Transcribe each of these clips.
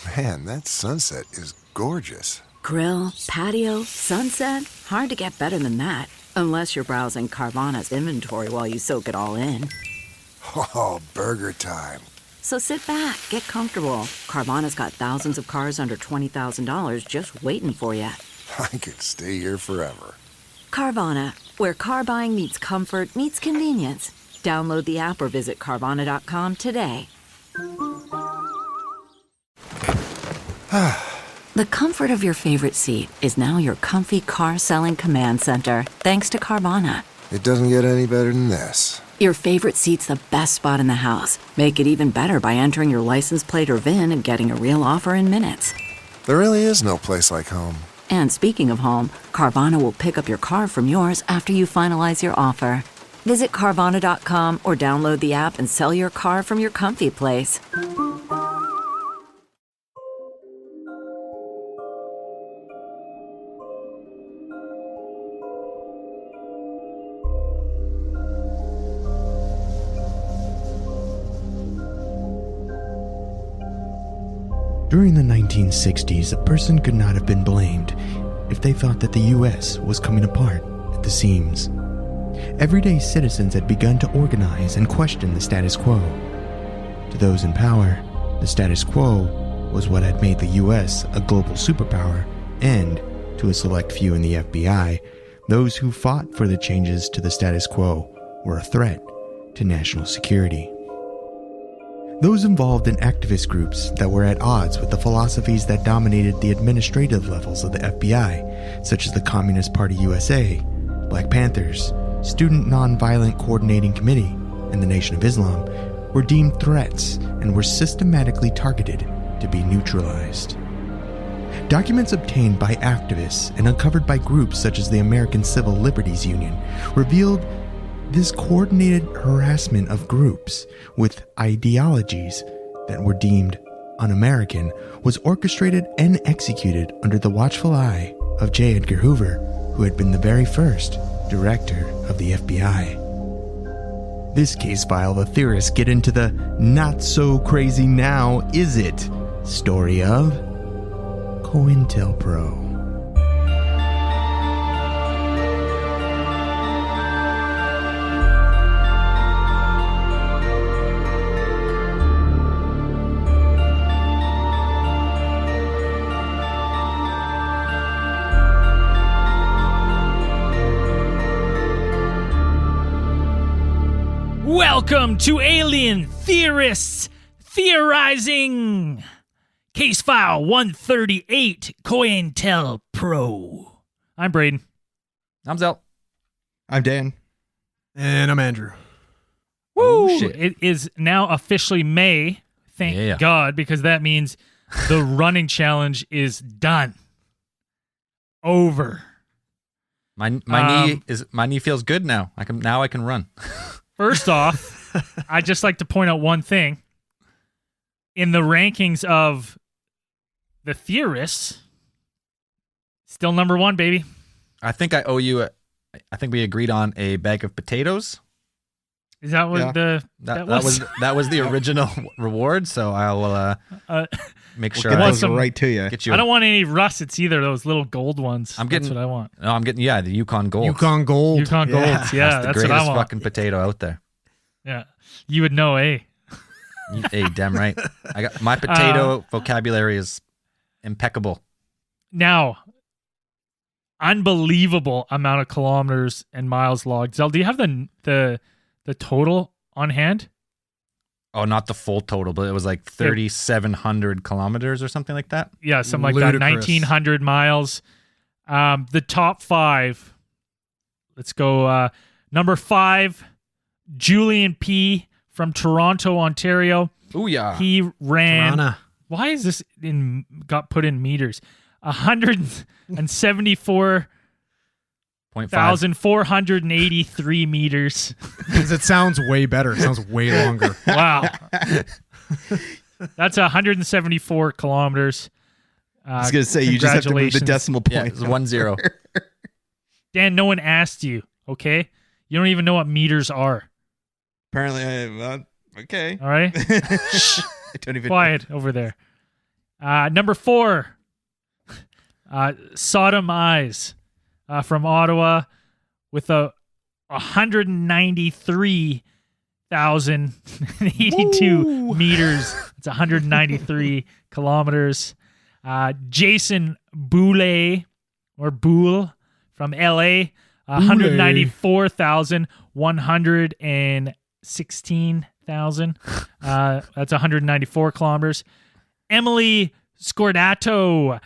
Man, that sunset is gorgeous. Grill, patio, sunset. Hard to get better than that. Unless you're browsing Carvana's inventory while you soak it all in. Oh, burger time. So sit back, get comfortable. Carvana's got thousands of cars under $20,000 just waiting for you. I could stay here forever. Carvana, where car buying meets comfort, meets convenience. Download the app or visit Carvana.com today. The comfort of your favorite seat is now your comfy car selling command center, thanks to Carvana. It doesn't get any better than this. Your favorite seat's the best spot in the house. Make it even better by entering your license plate or VIN and getting a real offer in minutes. There really is no place like home. And speaking of home, Carvana will pick up your car from yours after you finalize your offer. Visit Carvana.com or download the app and sell your car from your comfy place. During the 1960s, a person could not have been blamed if they thought that the U.S. was coming apart at the seams. Everyday citizens had begun to organize and question the status quo. To those in power, the status quo was what had made the U.S. a global superpower, and, to a select few in the FBI, those who fought for the changes to the status quo were a threat to national security. Those involved in activist groups that were at odds with the philosophies that dominated the administrative levels of the FBI, such as the Communist Party USA, Black Panthers, Student Nonviolent Coordinating Committee, and the Nation of Islam, were deemed threats and were systematically targeted to be neutralized. Documents obtained by activists and uncovered by groups such as the American Civil Liberties Union revealed this coordinated harassment of groups with ideologies that were deemed un-American was orchestrated and executed under the watchful eye of J. Edgar Hoover, who had been the very first director of the FBI. This case file, the theorists get into the not so crazy now, is it? Story of COINTELPRO. Welcome to Alien Theorists Theorizing! Case File 138, COINTELPRO. I'm Braden. I'm Zell. I'm Dan. And I'm Andrew. Woo! Oh, shit. It is now officially May. Thank God, because that means the running challenge is done. Over. My knee feels good now. I can run. First off, I'd just like to point out one thing. In the rankings of the theorists, still number one, baby. I think I owe you I think we agreed on a bag of potatoes. Is that what that was the original reward? So I'll make sure get I those right to you. get you. I don't want any russets either. Those little gold ones. That's what I want. No, I'm getting the Yukon Gold. Yukon Gold. Yukon Golds. Yeah, that's the what I greatest want. fucking potato out there. Yeah, you would know, eh? Hey, damn right. I got my potato vocabulary is impeccable. Now, unbelievable amount of kilometers and miles logged. Zell, do you have the total on hand? Oh, not the full total, but it was like 3,700 kilometers or something like that. Yeah, something like that. 1,900 miles. The top five. Let's go. Number 5, Julian P. from Toronto, Ontario. Ooh, yeah. He ran. Toronto. Why is this got put in meters? 174,483 meters. Because it sounds way better. It sounds way longer. Wow. That's 174 kilometers. I was going to say, you just have to move the decimal point. Yeah, it's 10. Dan, no one asked you, okay? You don't even know what meters are. Apparently, okay. All right? I don't even Quiet over there. Number 4, Sodom Eyes from Ottawa with a 193,082 meters. It's 193 kilometers. Jason Boulay or Boule from LA, 194,116,000. That's 194 kilometers. Emily Scordato,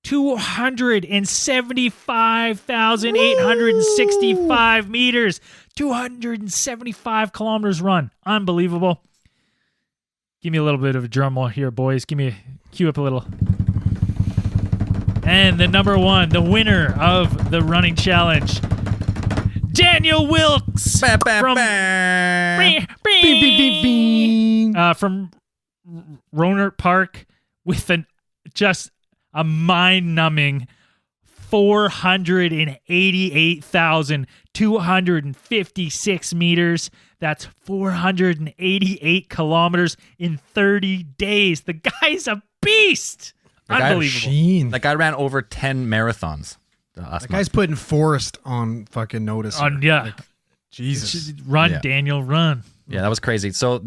275,865 meters. 275 kilometers run. Unbelievable. Give me a little bit of a drum roll here, boys. Cue up a little. And the number 1, the winner of the running challenge, Daniel Wilkes from Rohnert Park with just a mind-numbing 488,256 meters. That's 488 kilometers in 30 days. The guy's a beast. Unbelievable. That guy ran over 10 marathons. That guy's putting Forrest on fucking notice. Jesus. Run, Yeah. Daniel, run. Yeah, that was crazy. So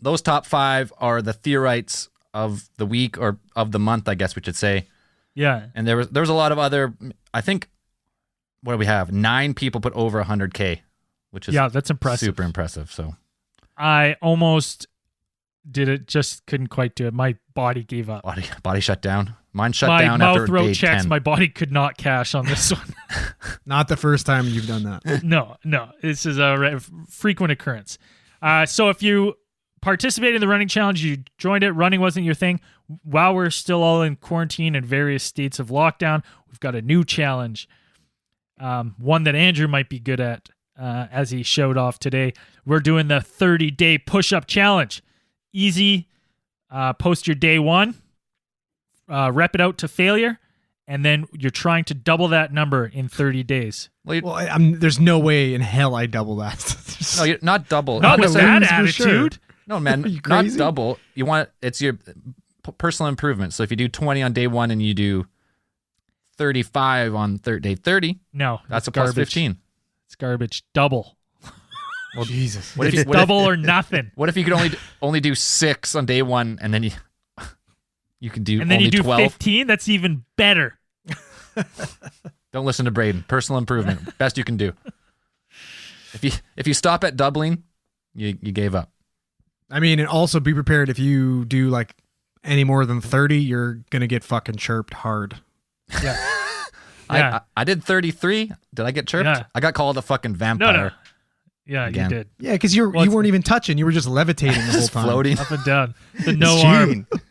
those top 5 are the theorites of the week or of the month, I guess we should say. Yeah. And there was a lot of other. I think what do we have? 9 people put over 100K, which is that's impressive. super impressive. So I almost did it, just couldn't quite do it. My body gave up. body shut down. Mine shut My down mouth after road day checks. 10. My body could not cash on this one. Not the first time you've done that. No. This is a frequent occurrence. So if you participated in the running challenge, you joined it, running wasn't your thing, while we're still all in quarantine and various states of lockdown, we've got a new challenge. One that Andrew might be good at, as he showed off today. We're doing the 30-day push-up challenge. Easy. Post your day 1. Rep it out to failure. And then you're trying to double that number in 30 days. Well, there's no way in hell I double that. No, you're not double. Not with that wins for attitude. sure. No, man, Are you not crazy? double. It's your personal improvement. So if you do 20 on day 1 and you do 35 on day 30, No. that's it's a plus garbage. 15. It's garbage. Double. Well, Jesus. What if It's you, double or nothing. what if you could only do 6 on day 1 and then you can do And then only you do 12? 15? That's even better. Don't listen to Braden. Personal improvement, best you can do. If you stop at doubling, you gave up. I mean, and also be prepared if you do like any more than 30, you're gonna get fucking chirped hard. Yeah. Yeah. I did 33. Did I get chirped? Yeah. I got called a fucking vampire. No. Yeah, Again. you did. Yeah, because you Well, weren't even touching. You were just levitating the whole Just time. floating. Up and down. The It's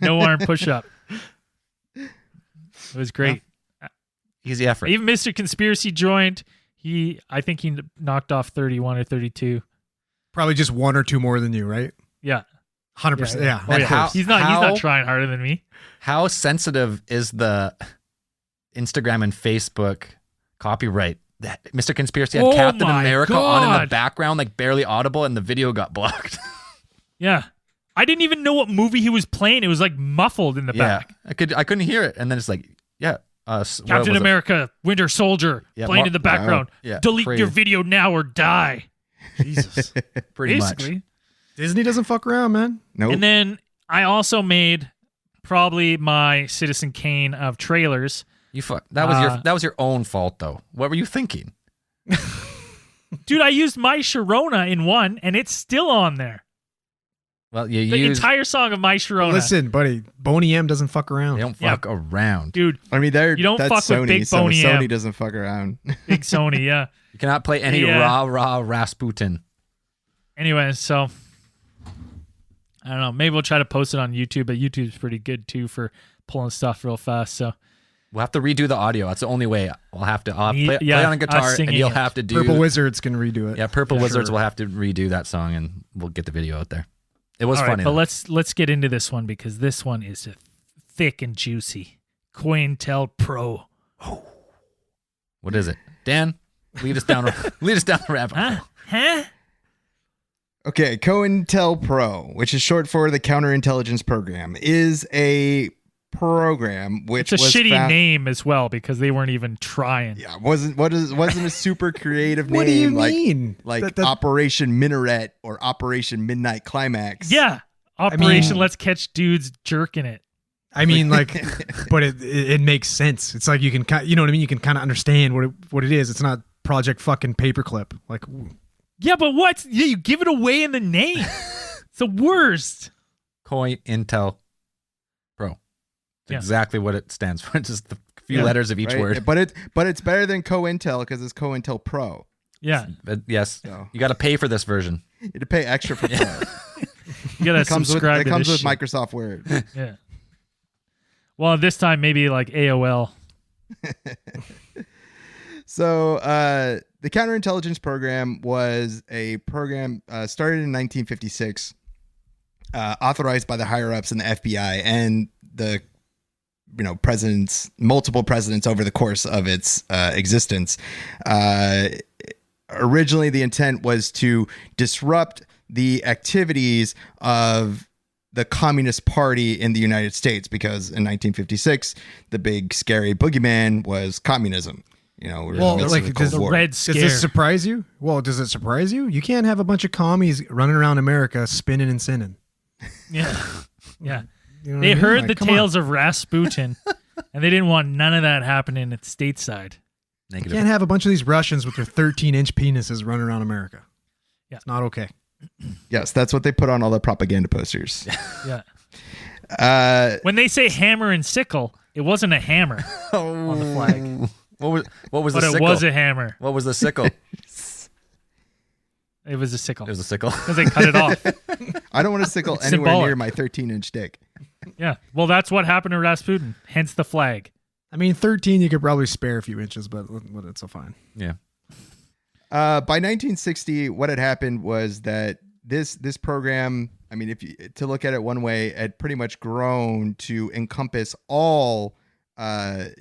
no arm push up. It was great. Easy effort. Even Mr. Conspiracy joined. I think he knocked off 31 or 32. Probably just 1 or 2 more than you, right? Yeah. 100%. Yeah. Oh, And yeah. how- he's not trying harder than me. How sensitive is the Instagram and Facebook copyright? That Mr. Conspiracy had Oh Captain my America on in the God. background, like barely audible, and the video got blocked. Yeah. I didn't even know what movie he was playing. It was like muffled in the Yeah, back. I couldn't hear it, and then it's like, Captain America, Winter Soldier, Yeah, playing Mar- in the background. Yeah, Delete crazy. your video now or die. Jesus. Pretty Basically. much. Disney doesn't fuck around, man. Nope. And then I also made probably my Citizen Kane of trailers. That was your own fault, though. What were you thinking? Dude, I used My Sharona in one, and it's still on there. Well, you The use entire song of My Sharona. Listen, buddy, Boney M doesn't fuck around. they don't Yeah. fuck around. Dude, I mean, You don't that's fuck with Sony, Big so Boney Sony M. doesn't fuck around. big Sony, yeah. You cannot play any Yeah. rah Rasputin. Anyway, so I don't know. Maybe we'll try to post it on YouTube, but YouTube's pretty good too for pulling stuff real fast. So We'll have to redo the audio. That's the only way. I'll have to Me- play yeah, on a guitar, us singing and you'll it. have to do Purple Wizards can redo it. Yeah, Purple For Wizards sure. will have to redo that song, and we'll get the video out there. It was all right, funny. but though. let's get into this one because this one is thick and juicy. COINTEL Pro. What is it, Dan? Lead us down. Lead us down the rabbit hole. Huh? Okay, COINTELPRO, which is short for the Counterintelligence Program, is a program, which It's a was shitty name as well because they weren't even trying. Yeah, wasn't a super creative name. What do you like, mean? Like That- Operation Minaret or Operation Midnight Climax. Yeah. Operation Let's Catch Dudes Jerking It. I mean, like, but it makes sense. It's like you can, you know what I mean? You can kind of understand what it is. It's not Project fucking Paperclip. Like, Yeah, but what? Yeah, you give it away in the name. It's the worst. COINTELPRO. It's Yeah. exactly what it stands for. It's just a few Yeah. letters of each Right? word. But it's better than COINTEL because it's COINTELPRO. Yeah. But yes, So. you got to pay for this version. You had to pay extra for Pro. You gotta It comes subscribe to with this shit. Microsoft Word. Yeah. Well, this time maybe like AOL. So the counterintelligence program was a program started in 1956, authorized by the higher ups in the FBI and the multiple presidents over the course of its existence. Originally, the intent was to disrupt the activities of the Communist Party in the United States, because in 1956, the big scary boogeyman was communism. We were in the midst of the Cold does War. Red does Scare. this surprise you? Well, does it surprise you? You can't have a bunch of commies running around America spinning and sinning. Yeah. Yeah. You know what They I mean? heard Like, the come on. tales of Rasputin and they didn't want none of that happening at stateside. You Negative. can't have a bunch of these Russians with their 13-inch penises running around America. Yeah. It's not okay. Yes, that's what they put on all the propaganda posters. Yeah. When they say hammer and sickle, it wasn't a hammer on the flag, What was but the it sickle? was a hammer. What was the sickle? It was a sickle It was a sickle. because they cut it off. I don't want to sickle anywhere Symbolic. near my 13-inch dick. Yeah. Well, that's what happened to Rasputin, hence the flag. I mean, 13, you could probably spare a few inches, but it's all fine. Yeah. By 1960, what had happened was that this program, I mean, to look at it one way, had pretty much grown to encompass all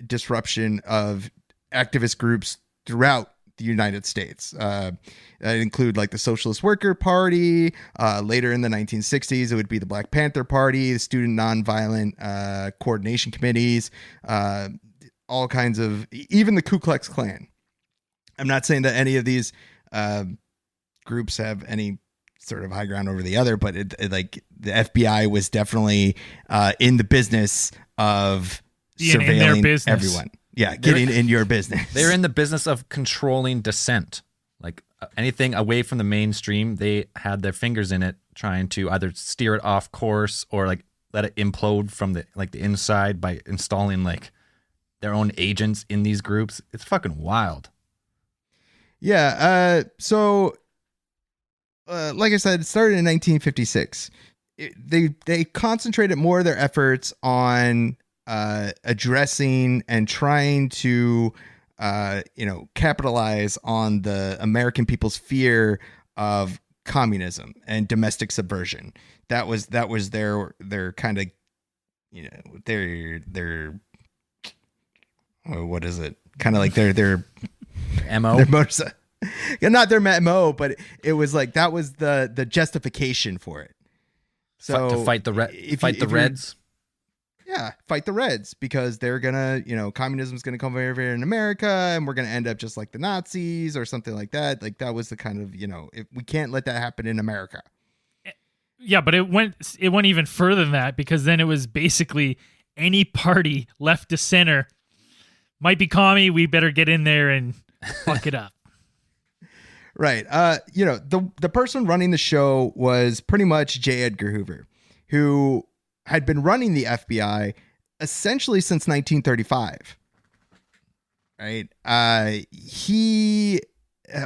disruption of activist groups throughout the United States. That include like the Socialist Worker Party. Later in the 1960s, it would be the Black Panther Party, the Student Nonviolent Coordination Committees, all kinds of, even the Ku Klux Klan. I'm not saying that any of these groups have any sort of high ground over the other, but like the FBI was definitely in the business of Being in their surveilling business. everyone. Yeah, getting in your business. They're in the business of controlling dissent. Like anything away from the mainstream, they had their fingers in it, trying to either steer it off course or like let it implode from the inside by installing like their own agents in these groups. It's fucking wild. Yeah. So, like I said, it started in 1956. They concentrated more of their efforts on addressing and trying to, capitalize on the American people's fear of communism and domestic subversion. That was their kind of, their what is it? Kind of like their MO. their motor, not their MO, but it was like that was the justification for it. So to fight the Reds. Yeah, fight the Reds because they're gonna, communism's gonna come over here in America, and we're gonna end up just like the Nazis or something like that. Like that was the kind of, if we can't let that happen in America. Yeah, but it went even further than that because then it was basically any party left to center might be commie. We better get in there and fuck it up. Right. The person running the show was pretty much J. Edgar Hoover, who had been running the FBI essentially since 1935. Right. He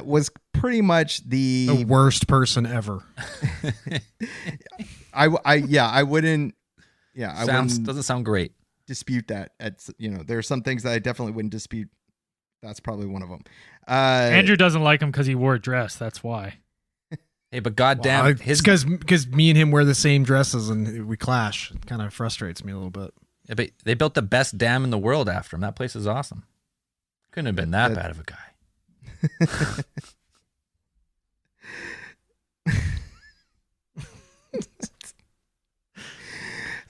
was pretty much The worst person ever. I wouldn't. Yeah, I wouldn't Doesn't sound great. dispute that. There are some things that I definitely wouldn't dispute. That's probably one of them. Andrew doesn't like him because he wore a dress. That's why. Hey, but goddamn, It's because me and him wear the same dresses and we clash. It kind of frustrates me a little bit. Yeah, but they built the best dam in the world after him. That place is awesome. Couldn't have been that bad of a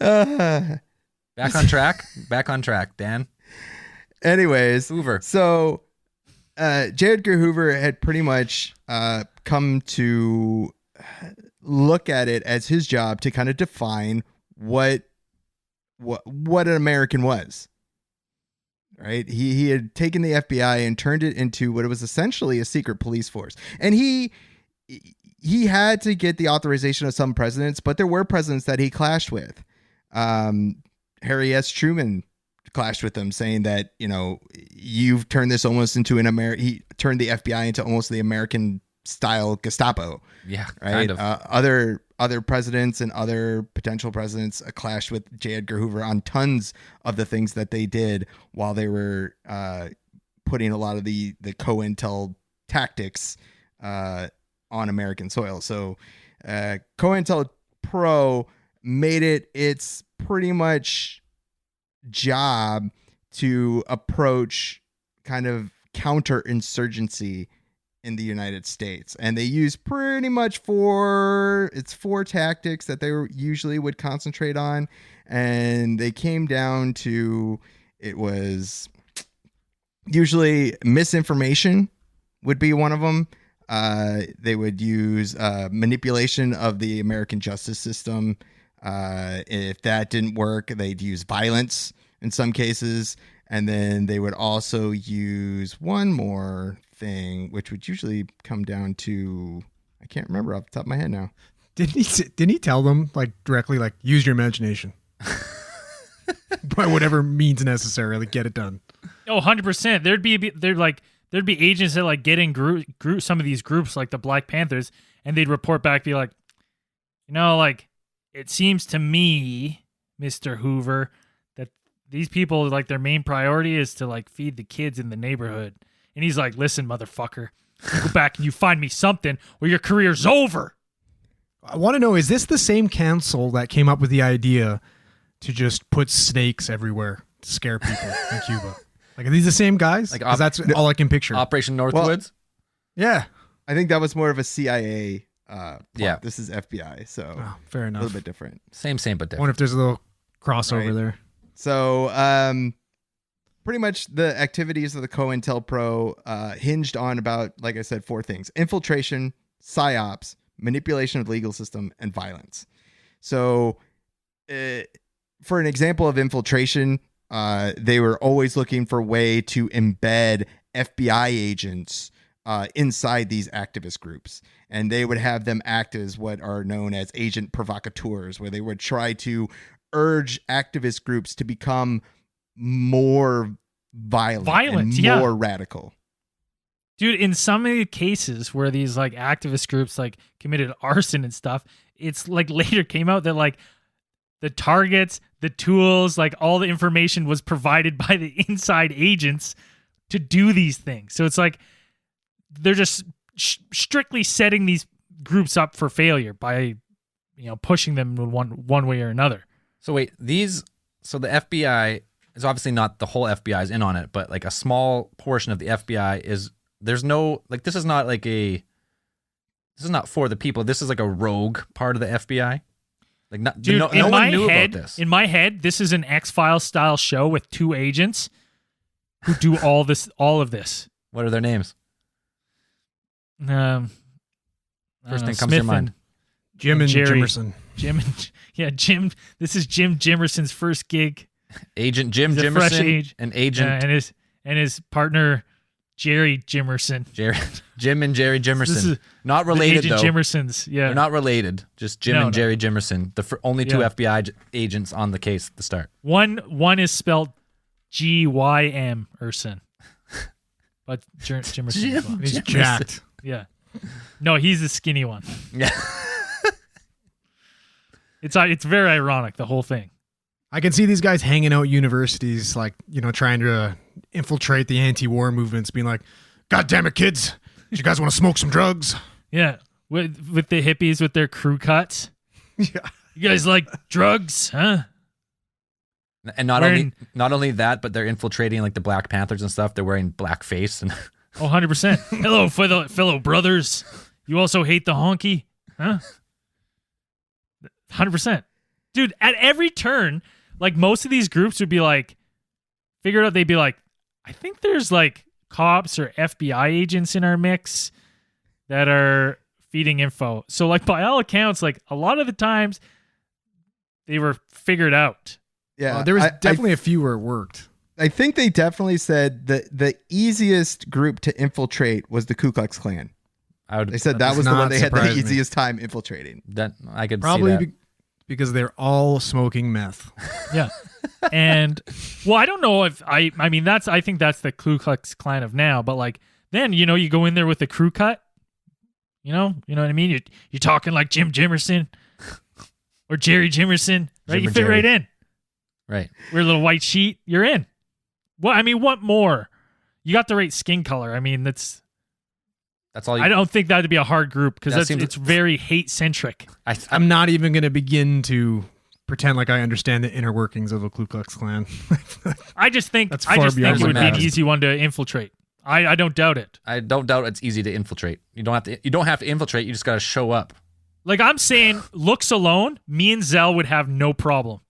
guy. Back on track. Back on track, Dan. Anyways, Hoover. So, J. Edgar Hoover had pretty much come to look at it as his job to kind of define what an American was. Right? He had taken the FBI and turned it into what it was essentially a secret police force, and he had to get the authorization of some presidents, but there were presidents that he clashed with. Harry S. Truman clashed with them, saying that, you've turned this almost into he turned the FBI into almost the American style Gestapo. Yeah, right. kind of. Other presidents and other potential presidents clashed with J. Edgar Hoover on tons of the things that they did while they were putting a lot of the COINTEL tactics on American soil. So COINTELPRO made it its pretty much job to approach kind of counterinsurgency in the United States, and they use pretty much four tactics that they usually would concentrate on, and they came down to, it was usually misinformation would be one of them. They would use manipulation of the American justice system. If that didn't work, they'd use violence in some cases. And then they would also use one more thing, which would usually come down to, I can't remember off the top of my head now. Didn't he tell them directly, use your imagination by whatever means necessary, get it done? Oh, 100%. There'd be agents that get in group some of these groups like the Black Panthers, and they'd report back, be like, it seems to me, Mr. Hoover, that these people, their main priority is to feed the kids in the neighborhood. And he's like, listen, motherfucker, you go back and you find me something or your career's over. I want to know, is this the same council that came up with the idea to just put snakes everywhere to scare people in Cuba? Are these the same guys? Because that's all I can picture. Operation Northwoods? Yeah. I think that was more of a CIA plot. Yeah. This is FBI, so fair enough. a little bit different. Same, but I different. wonder if there's a little crossover there. So, pretty much the activities of the COINTELPRO hinged on about, like I said, four things: infiltration, psyops, manipulation of the legal system, and violence. So, for an example of infiltration, they were always looking for a way to embed FBI agents inside these activist groups. And they would have them act as what are known as agent provocateurs, where they would try to urge activist groups to become more violent and more radical. Dude, in some of the cases where these activist groups committed arson and stuff, it's later came out that the targets, the tools, all the information was provided by the inside agents to do these things. So it's they're just strictly setting these groups up for failure by pushing them in one way or another. So wait, so the FBI is obviously not the whole FBI is in on it, but a small portion of the FBI is, there's no, this is not this is not for the people. This is a rogue part of the FBI. Dude, no one knew about this. In my head, this is an X-Files style show with two agents who do all of this. What are their names? First thing comes to your mind. Jim and Jerry. Jimerson. Jim. This is Jim Jimerson's first gig. Agent Jim He's a fresh Jimerson and agent and his partner Jerry Jimerson. Jim and Jerry Jimerson. This is not related Agent though. Jimersons. Yeah, they're not related. Just Jim and Jerry Jimerson, the only two Yeah. FBI agents on the case at the start. One is spelled Gym Erson, but Jimerson. as well. He's jacked. Yeah, no, he's the skinny one. Yeah. It's very ironic, the whole thing. I can see these guys hanging out universities, trying to infiltrate the anti-war movements, being like, "God damn it, kids! Do you guys want to smoke some drugs?" Yeah, with the hippies with their crew cuts. Yeah. You guys like drugs, huh? And not only that, but they're infiltrating the Black Panthers and stuff. They're wearing blackface and Oh, 100%. Hello, fellow brothers. You also hate the honky, huh? 100%. Dude, at every turn, like most of these groups would be like, figured out they'd be like, I think there's like cops or FBI agents in our mix that are feeding info. So like by all accounts, like a lot of the times they were figured out. Yeah, there was definitely a few where it worked. I think they definitely said that the easiest group to infiltrate was the Ku Klux Klan. They said that was the one they had the easiest time infiltrating. That I could probably see that. Because they're all smoking meth. Yeah. And well, I don't know if I mean I think that's the Ku Klux Klan of now, but like then you go in there with the crew cut, you know what I mean? You're talking like Jim Jimerson or Jerry Jimerson, right? You fit right in, right? Wear a little white sheet, you're in. Well, I mean, what more? You got the right skin color. I mean, that's all. I don't think that'd be a hard group because it's very hate centric. I'm not even going to begin to pretend like I understand the inner workings of a Ku Klux Klan. I just think it would be an easy one to infiltrate. I don't doubt it. I don't doubt it's easy to infiltrate. You don't have to infiltrate. You just got to show up. Like I'm saying, looks alone, me and Zell would have no problem.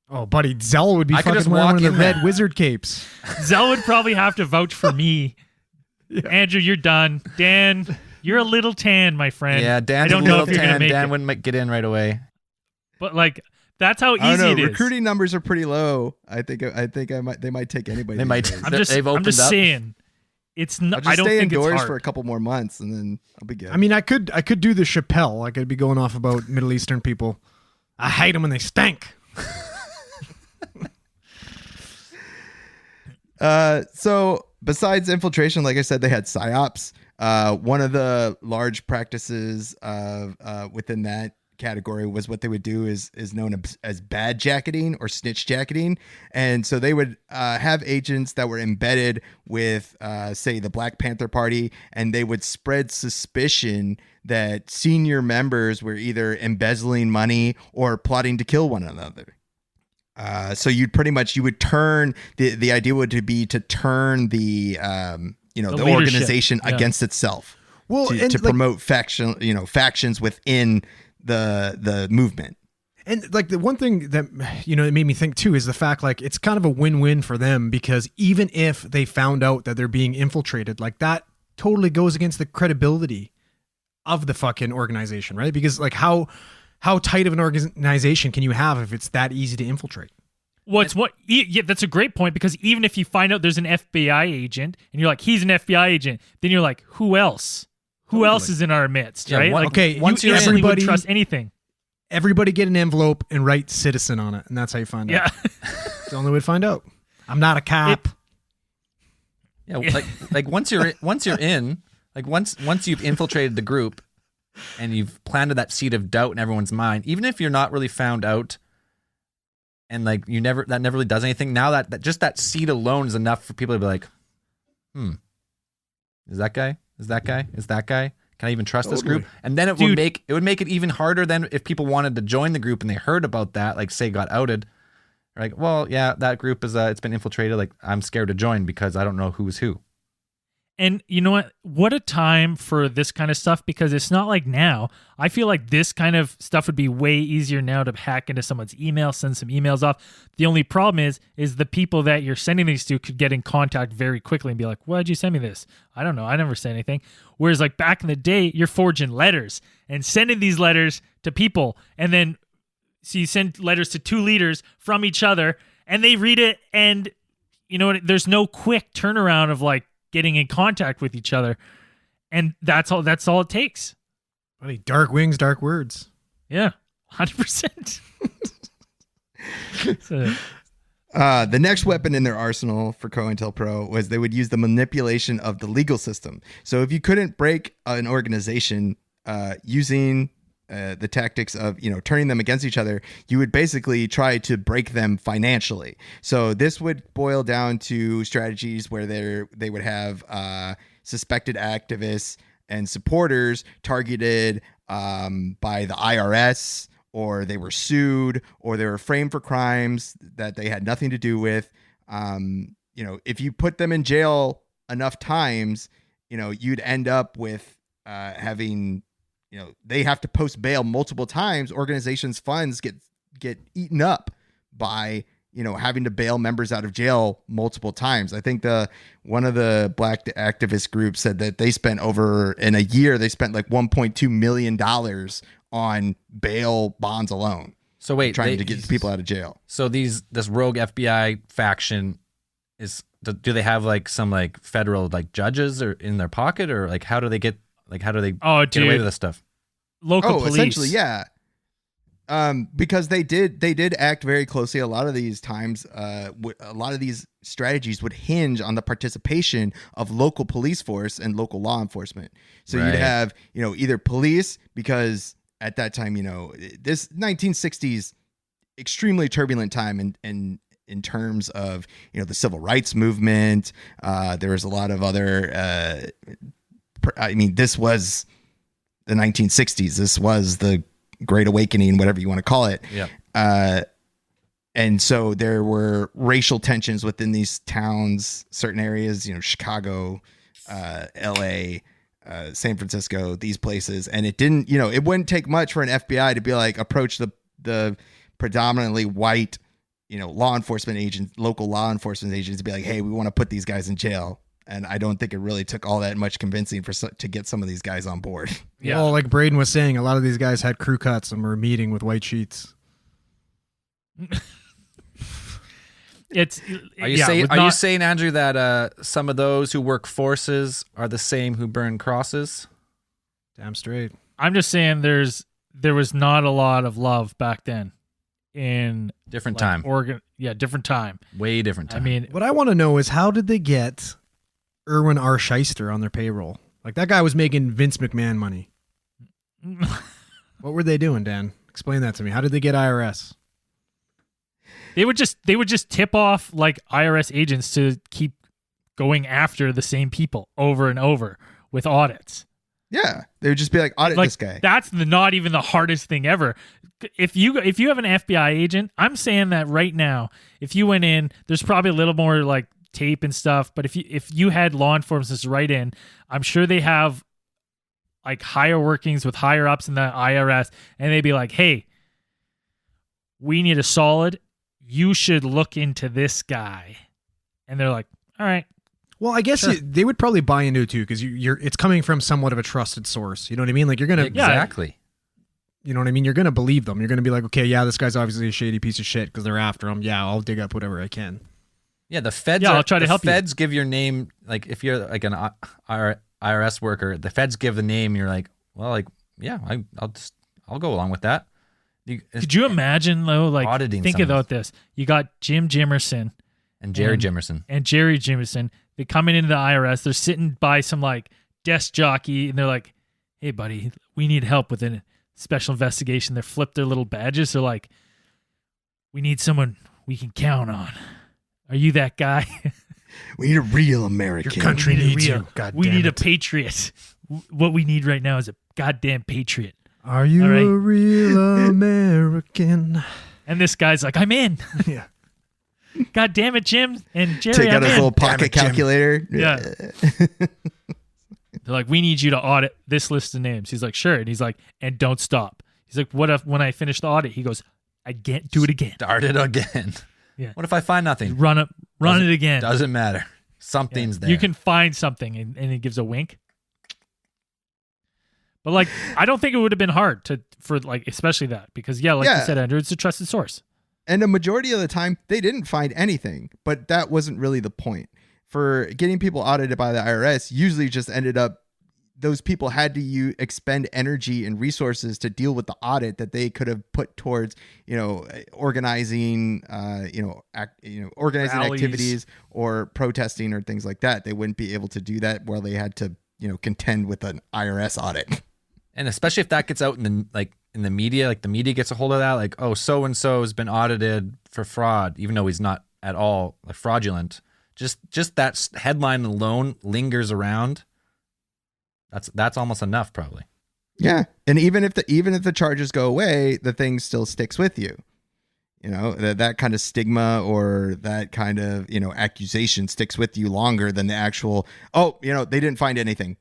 Oh, buddy, Zell would be fucking wearing one of the red wizard capes. Zell would probably have to vouch for me. Yeah. Andrew, you're done. Dan, you're a little tan, my friend. Yeah, Dan's a little tan. Dan wouldn't get in right away. But like, that's how easy it is. Recruiting numbers are pretty low. I think they might take anybody. They might. I'm just saying. It's not. I don't stay think indoors it's hard. For a couple more months, and then I'll be good. I mean, I could do the Chappelle. I could be going off about Middle Eastern people. I hate them when they stink. So besides infiltration, like I said, they had psyops. One of the large practices of within that category was what they would do is known as bad jacketing or snitch jacketing. And so they would have agents that were embedded with, say, the Black Panther Party, and they would spread suspicion that senior members were either embezzling money or plotting to kill one another. So you would turn the idea would be to turn the organization against itself. Well, to promote factions within the movement. And like the one thing that it made me think too is the fact like it's kind of a win-win for them, because even if they found out that they're being infiltrated, like that totally goes against the credibility of the fucking organization, right? Because like how tight of an organization can you have if it's that easy to infiltrate? Well, that's a great point, because even if you find out there's an FBI agent and you're like, he's an FBI agent, then you're like, who else? Who else is in our midst, right? Once you everybody would trust anything. Everybody get an envelope and write citizen on it, and that's how you find out. Yeah. It's the only way to find out. I'm not a cop. Like once you're in, like once you've infiltrated the group and you've planted that seed of doubt in everyone's mind, even if you're not really found out and like that never really does anything, now that just that seed alone is enough for people to be like, is that guy? Is that guy? Is that guy? Can I even trust this group? And then it would make it even harder than if people wanted to join the group and they heard about that, like say got outed. Like, well, yeah, that group is it's been infiltrated. Like, I'm scared to join because I don't know who's who. And you know what? What a time for this kind of stuff, because it's not like now. I feel like this kind of stuff would be way easier now to hack into someone's email, send some emails off. The only problem is the people that you're sending these to could get in contact very quickly and be like, why'd you send me this? I don't know. I never said anything. Whereas like back in the day, you're forging letters and sending these letters to people. And then so you send letters to two leaders from each other and they read it. And you know, there's no quick turnaround of like getting in contact with each other. And that's all it takes. Buddy, dark wings, dark words. Yeah, 100%. The next weapon in their arsenal for COINTELPRO was they would use the manipulation of the legal system. So if you couldn't break an organization using the tactics of turning them against each other, you would basically try to break them financially. So this would boil down to strategies where they would have suspected activists and supporters targeted by the IRS, or they were sued, or they were framed for crimes that they had nothing to do with. If you put them in jail enough times, you'd end up with having, they have to post bail multiple times. Organizations' funds get eaten up by, you know, having to bail members out of jail multiple times. I think one of the black activist groups said that they spent in a year, they spent like $1.2 million on bail bonds alone. So wait, trying to get people out of jail. So this rogue FBI faction do they have like some like federal like judges or in their pocket, or like how do they get away with this stuff? Local police. Essentially, yeah. Because they did act very closely. A lot of these times, a lot of these strategies would hinge on the participation of local police force and local law enforcement. So Right. you'd have, you know, either police, because at that time, you know, this 1960s extremely turbulent time in terms of, you know, the civil rights movement. There was a lot of other. I mean, this was the 1960s. This was the Great Awakening, whatever you want to call it. Yeah. And so there were racial tensions within these towns, certain areas, you know, Chicago, LA, San Francisco, these places. And it didn't, you know, it wouldn't take much for an FBI to be like, approach the predominantly white, you know, law enforcement agents, local law enforcement agents, to be like, hey, we want to put these guys in jail. And I don't think it really took all that much convincing to get some of these guys on board. Yeah. Well, like Braden was saying, a lot of these guys had crew cuts and were meeting with white sheets. Are you saying, Andrew, that some of those who work forces are the same who burn crosses? Damn straight. I'm just saying there was not a lot of love back then in Different like, time. Oregon. Yeah, different time. Way different time. I mean, What I want to know is, how did they get Irwin R. Shyster on their payroll? Like, that guy was making Vince McMahon money. What were they doing, Dan? Explain that to me. How did they get IRS? they would just tip off like IRS agents to keep going after the same people over and over with audits. Yeah. They would just be like, audit Like this guy. that's not even the hardest thing ever. If you have an FBI agent, I'm saying that right now, if you went in, there's probably a little more like tape and stuff, but if you had law enforcement right in, I'm sure they have like higher workings with higher ups in the IRS, and they'd be like, hey, we need a solid, you should look into this guy. And they're like, all right. Well, I guess Sure. they would probably buy into it too, because it's coming from somewhat of a trusted source. You know what I mean? Like, you're gonna, Exactly. you know what I mean? You're gonna believe them. You're gonna be like, okay, yeah, this guy's obviously a shady piece of shit because they're after him. Yeah, I'll dig up whatever I can. Yeah, the feds. Yeah, I'll try to the help you. feds give your name, like if you're like an IRS worker, the feds give the name. You're like, well, like yeah, I'll go along with that. Could you imagine though? Like, auditing think someone. about this. You got Jim Jimerson And Jerry Jimerson. and Jerry Jimerson. They coming into the IRS. They're sitting by some like desk jockey, and they're like, "Hey, buddy, we need help with a special investigation." They flip their little badges. They're like, "We need someone we can count on. Are you that guy? We need a real American. Your country We need a needs real- you. God we damn need a it. patriot. What we need right now is a goddamn patriot." Are you All right. a real American? And this guy's like, "I'm in." Yeah. God damn it, Jim and Jerry. Take out I'm his in. little pocket Damn it, Jim. calculator. Yeah. They're like, "We need you to audit this list of names." He's like, "Sure." And he's like, "And don't stop." He's like, "What if when I finish the audit?" He goes, "I can't do it again. Start it again. Yeah. What if I find nothing? Run it again." Doesn't matter. Something's there. You can find something," and he gives a wink. But like, I don't think it would have been hard for like, especially that, because like Yeah. you said, Andrew, it's a trusted source. And the majority of the time, they didn't find anything, but that wasn't really the point. For getting people audited by the IRS, usually just ended up, those people had to expend energy and resources to deal with the audit that they could have put towards, organizing, organizing Rallies. activities or protesting or things like that. They wouldn't be able to do that while they had to, contend with an IRS audit. And especially if that gets out in the media, like the media gets a hold of that, like, oh, so and so has been audited for fraud, even though he's not at all like fraudulent. Just that headline alone lingers around. That's almost enough, probably. Yeah, and even if the charges go away, the thing still sticks with you. That kind of stigma or that kind of accusation sticks with you longer than the actual. Oh, they didn't find anything,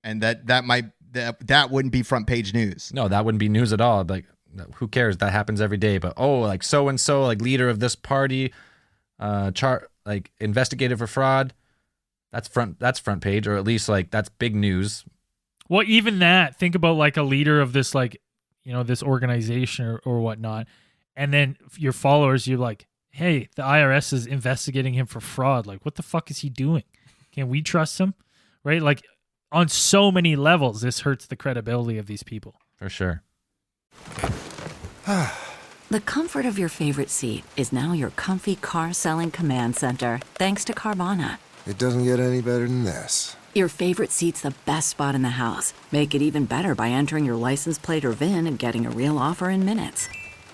and that wouldn't be front page news. No, that wouldn't be news at all. Like, who cares? That happens every day. But like so and so, like leader of this party, like investigated for fraud. That's front page, or at least like that's big news. Well, even that, think about like a leader of this, like, this organization or whatnot. And then your followers, you're like, hey, the IRS is investigating him for fraud. Like, what the fuck is he doing? Can we trust him? Right? Like, on so many levels, this hurts the credibility of these people. For sure. The comfort of your favorite seat is now your comfy car selling command center, thanks to Carvana. It doesn't get any better than this. Your favorite seat's the best spot in the house. Make it even better by entering your license plate or VIN and getting a real offer in minutes.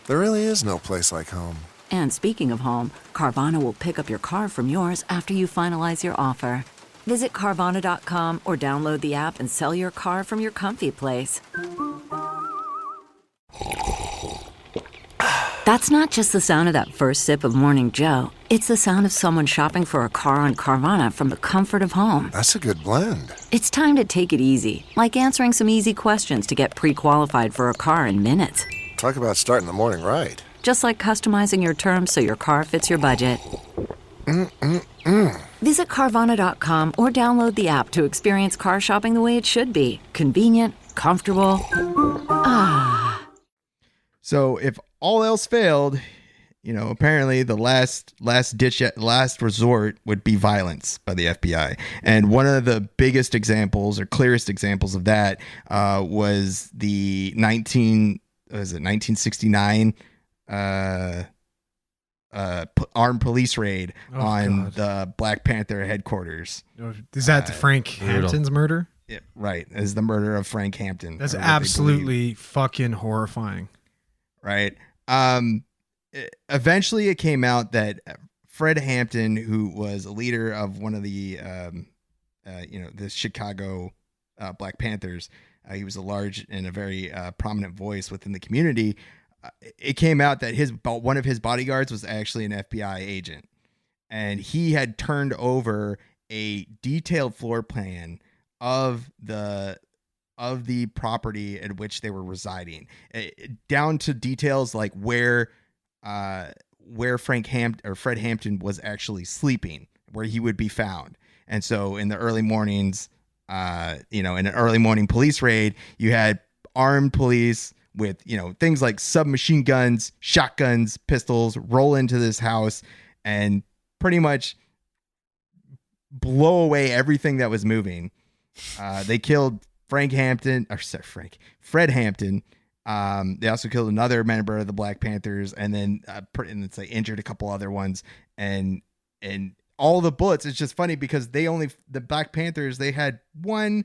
There really is no place like home. And speaking of home, Carvana will pick up your car from yours after you finalize your offer. Visit Carvana.com or download the app and sell your car from your comfy place. That's not just the sound of that first sip of Morning Joe. It's the sound of someone shopping for a car on Carvana from the comfort of home. That's a good blend. It's time to take it easy, like answering some easy questions to get pre-qualified for a car in minutes. Talk about starting the morning right. Just like customizing your terms so your car fits your budget. Visit Carvana.com or download the app to experience car shopping the way it should be. Convenient, comfortable. So if all else failed, apparently the last resort would be violence by the FBI. And one of the biggest examples or clearest examples of that was the 1969 armed police raid on the Black Panther headquarters. Is that the Frank Hampton's murder? Yeah, right. Is the murder of Frank Hampton. That's absolutely fucking horrifying. Right. Eventually it came out that Fred Hampton, who was a leader of one of the, the Chicago Black Panthers, he was a large and a very prominent voice within the community. It came out that one of his bodyguards was actually an FBI agent, and he had turned over a detailed floor plan of the property at which they were residing, down to details like where Fred Hampton was actually sleeping, where he would be found. And so in the early mornings, in an early morning police raid, you had armed police with, things like submachine guns, shotguns, pistols, roll into this house and pretty much blow away everything that was moving. They killed Fred Hampton. They also killed another member of the Black Panthers, and then injured a couple other ones, and all the bullets. It's just funny because the Black Panthers, they had one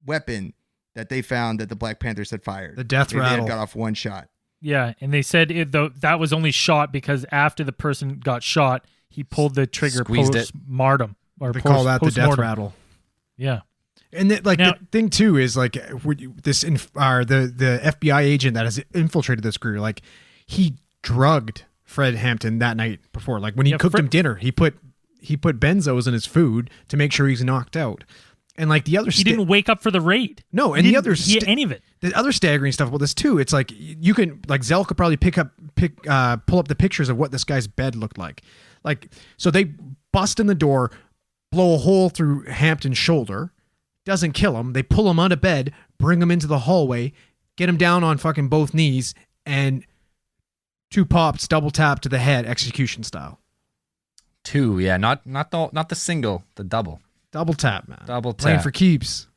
weapon that they found that the Black Panthers had fired. The death rattle. They had got off one shot. Yeah, and they said that was only shot because after the person got shot, he pulled the trigger Squeezed it. post-mortem. Or They call that the death rattle. Yeah. And the thing too is like the FBI agent that has infiltrated this crew, like he drugged Fred Hampton that night before. Like when he cooked him dinner, he put benzos in his food to make sure he's knocked out. And like the other, he didn't wake up for the raid. No, and he the other, any of it. The other staggering stuff about this too. It's like you can Zell could probably pull up the pictures of what this guy's bed looked like. Like so, they bust in the door, blow a hole through Hampton's shoulder. Doesn't kill him. They pull him out of bed, bring him into the hallway, get him down on fucking both knees, and 2 pops, double tap to the head, execution style. 2, yeah, not the single, the double. Double tap, man. Double tap. Playing for keeps.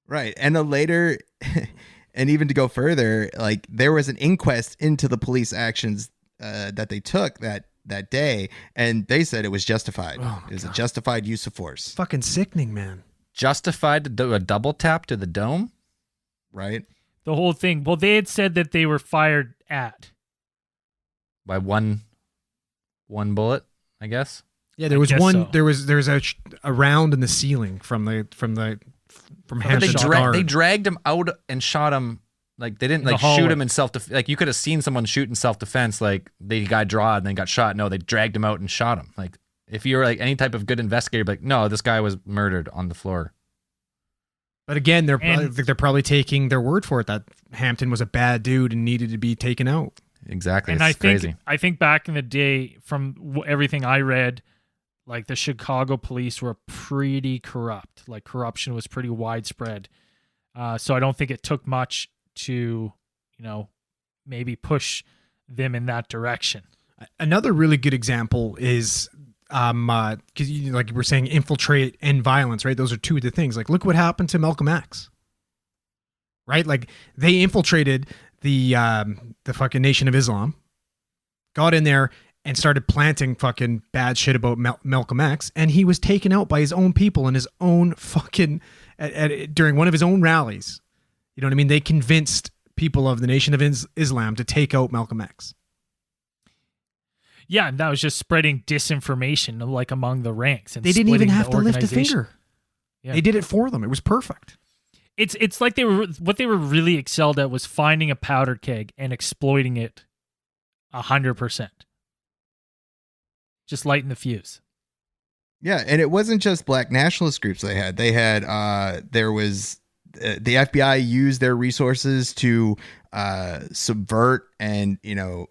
Right. And then later, and even to go further, like there was an inquest into the police actions that they took that day, and they said it was justified. It was a justified use of force. Fucking sickening, man. Justified to do a double tap to the dome? Right. The whole thing. Well, they had said that they were fired at. By one bullet, I guess. Yeah, there was one. So. There was a round in the ceiling from Hampton's guard. They dragged him out and shot him. Like they didn't shoot him in self-defense. Like you could have seen someone shoot in self-defense. Like they got drawed and then got shot. No, they dragged him out and shot him. Like if you were like any type of good investigator, like no, this guy was murdered on the floor. But again, And- they're probably taking their word for it that Hampton was a bad dude and needed to be taken out. Exactly. And It's crazy. I think back in the day, from everything I read, like the Chicago police were pretty corrupt. Like corruption was pretty widespread. So I don't think it took much to, maybe push them in that direction. Another really good example is because like we're saying, infiltrate and violence, right? Those are two of the things. Like, look what happened to Malcolm X, right? Like, they infiltrated the fucking Nation of Islam, got in there and started planting fucking bad shit about Malcolm X, and he was taken out by his own people in his own fucking during one of his own rallies. You know what I mean? They convinced people of the Nation of Islam to take out Malcolm X. Yeah, and that was just spreading disinformation like among the ranks. And They didn't even splitting have the to lift a organization. finger. Yeah. They did it for them. It was perfect. It's like what they were really excelled at was finding a powder keg and exploiting it 100%. Just lighting the fuse. Yeah, and it wasn't just black nationalist groups they had. They had there was the FBI used their resources to subvert and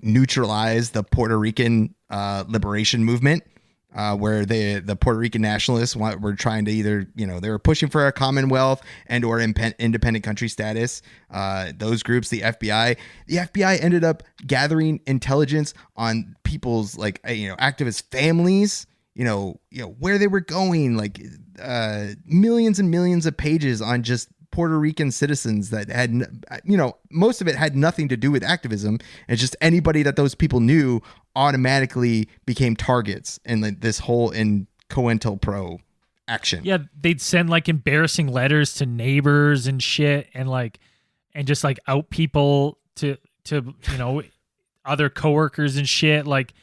neutralize the Puerto Rican liberation movement, where the Puerto Rican nationalists were trying to either they were pushing for a Commonwealth and or independent country status. Those groups, the FBI ended up gathering intelligence on people's activist families. Where they were going, like millions and millions of pages on just Puerto Rican citizens that had, most of it had nothing to do with activism. And just anybody that those people knew automatically became targets in this whole COINTELPRO action. Yeah, they'd send like embarrassing letters to neighbors and shit, and just out people to other coworkers and shit. Like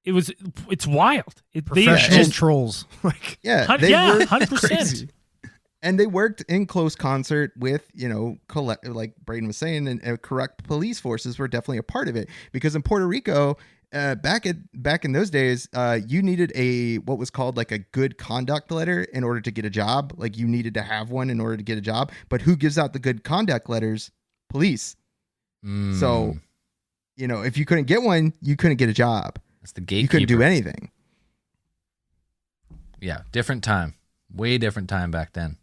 it's wild. Professional trolls. Like, Yeah, 100%. crazy. And they worked in close concert with, like Braden was saying, and corrupt police forces were definitely a part of it. Because in Puerto Rico, back in those days, you needed what was called like a good conduct letter in order to get a job. Like, you needed to have one in order to get a job. But who gives out the good conduct letters? Police. So, if you couldn't get one, you couldn't get a job. That's the gatekeeper. You couldn't do anything. Yeah, different time. Way different time back then.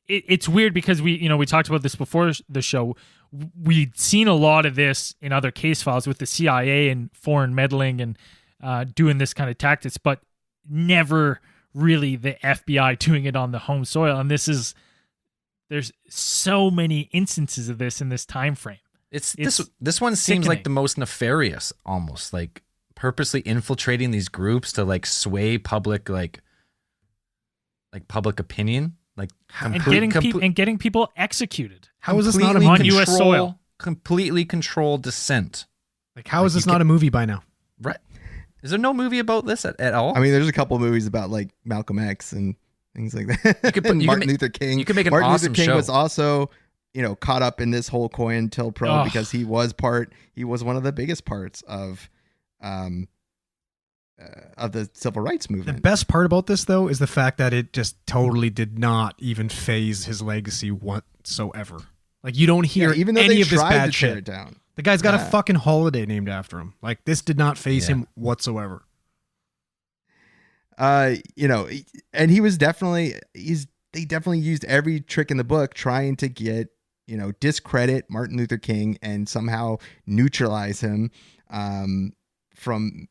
It's weird because we talked about this before the show. We'd seen a lot of this in other case files with the CIA and foreign meddling and doing this kind of tactics, but never really the FBI doing it on the home soil. And there's so many instances of this in this time frame. This one seems like sickening. the most nefarious, almost like purposely infiltrating these groups to like sway public public opinion. Like And getting people executed. How is this not a on movie? U.S. soil? Completely controlled dissent. Like, how is this not a movie by now? Right? Is there no movie about this at all? I mean, there's a couple of movies about like Malcolm X and things like that. You could put- And you could Martin ma- Luther King. you could make an Martin awesome Luther King show. was also, caught up in this whole COINTELPRO Ugh. because he was one of the biggest parts of the civil rights The movement. best part about this, though, is the fact that it just totally did not even phase his legacy whatsoever. Like, you don't hear even though any they of this tried bad to tear shit. it down. The guy's got a Yeah. fucking holiday named after him. Like, this did not phase Yeah. him whatsoever. And he was they definitely used every trick in the book trying to get, discredit Martin Luther King and somehow neutralize him from,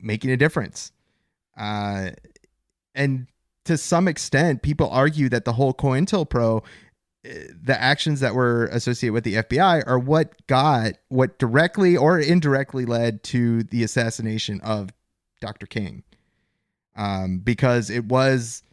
making a difference. And to some extent, people argue that the whole COINTELPRO, the actions that were associated with the FBI are what directly or indirectly led to the assassination of Dr. King. Because it was,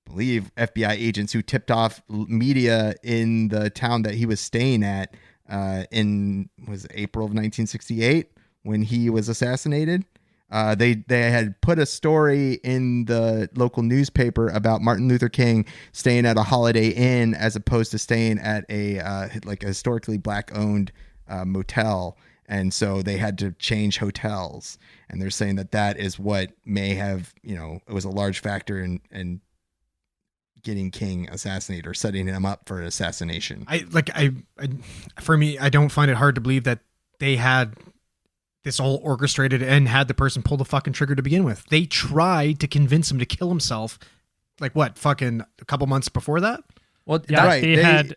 I believe, FBI agents who tipped off media in the town that he was staying at was April of 1968 when he was assassinated. They had put a story in the local newspaper about Martin Luther King staying at a Holiday Inn as opposed to staying at a historically black-owned motel. And so they had to change hotels. And they're saying that is what may have, it was a large factor in getting King assassinated or setting him up for an assassination. For me, I don't find it hard to believe that they had this all orchestrated and had the person pull the fucking trigger to begin with. They tried to convince him to kill himself, like what, fucking a couple months before that? Well, Yeah, right. they had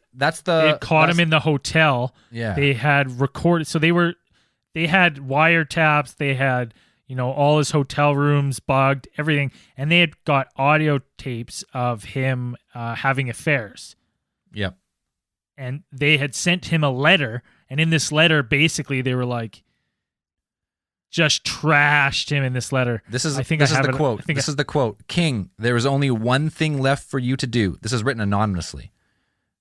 caught him in the hotel. Yeah. They had recorded, so they had wiretaps, they had, all his hotel rooms bugged, everything, and they had got audio tapes of him having affairs. Yep. And they had sent him a letter, and in this letter, basically, they were like, just trashed him in this letter. This is I think this I is have the it- quote. I think This is the quote. King, there is only one thing left for you to do. This is written anonymously.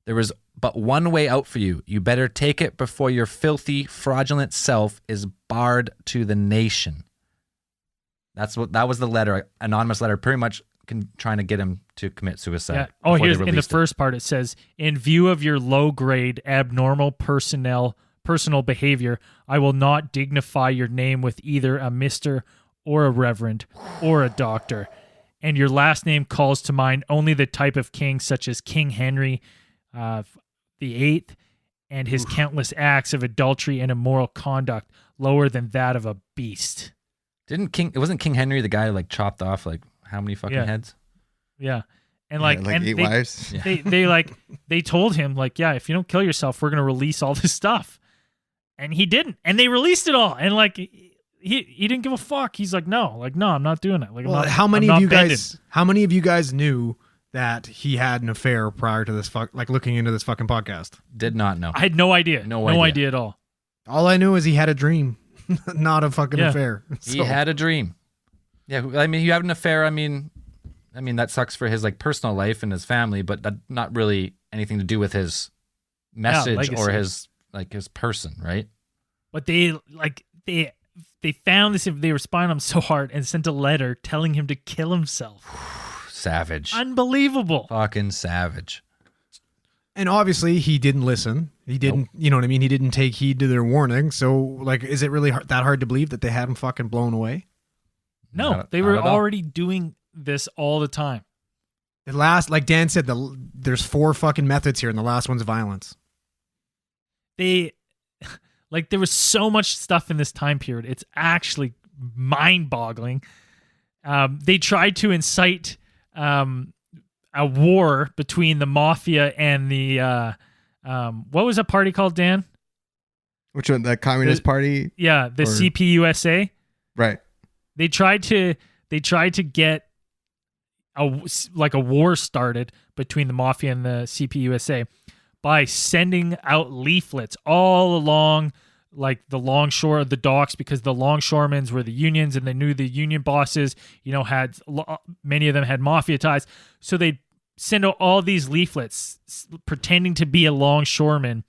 There is but one way out for you. You better take it before your filthy, fraudulent self is barred to the nation. That was the letter, anonymous letter, pretty much trying to get him to commit suicide. Yeah. Oh, before they here's in the released it. first part. It says, "In view of your low-grade, abnormal personal behavior, I will not dignify your name with either a Mister or a Reverend or a Doctor, and your last name calls to mind only the type of king such as King Henry the Eighth, and his countless acts of adultery and immoral conduct lower than that of a beast." It wasn't King Henry the guy who chopped off how many fucking Yeah. heads? Yeah, and Like and 8 wives. Yeah. they told him yeah, if you don't kill yourself, we're gonna release all this stuff, and he didn't, and they released it all, and he didn't give a fuck. He's like, no, I'm not doing it. Well, how many of you guys knew that he had an affair prior to this looking into this fucking podcast? Did not know. I had no idea, No idea at all. All I knew is he had a dream, not a fucking Yeah. affair. He had a dream. Yeah, I mean, you have an affair. I mean, that sucks for his personal life and his family, but that not really anything to do with his message legacy. or his his person, right? But they found this. They were spying on him so hard and sent a letter telling him to kill himself. Savage. Unbelievable. Fucking savage. And obviously he didn't listen. He didn't, you know what I mean? He didn't take heed to their warning. So is it really that hard to believe that they had him fucking blown away? No, they not were at all. already doing this all the time. The last, like Dan said, there's 4 fucking methods here, and the last one's violence. They there was so much stuff in this time period. It's actually mind-boggling. They tried to incite a war between the mafia and the what was that party called, Dan? Which one? The Communist Party? Yeah, the Or- CPUSA. Right. They tried to get a war started between the mafia and the CPUSA by sending out leaflets all along the longshore of the docks, because the longshoremen were the unions and they knew the union bosses, had many of them had mafia ties. So they'd send out all these leaflets pretending to be a longshoreman,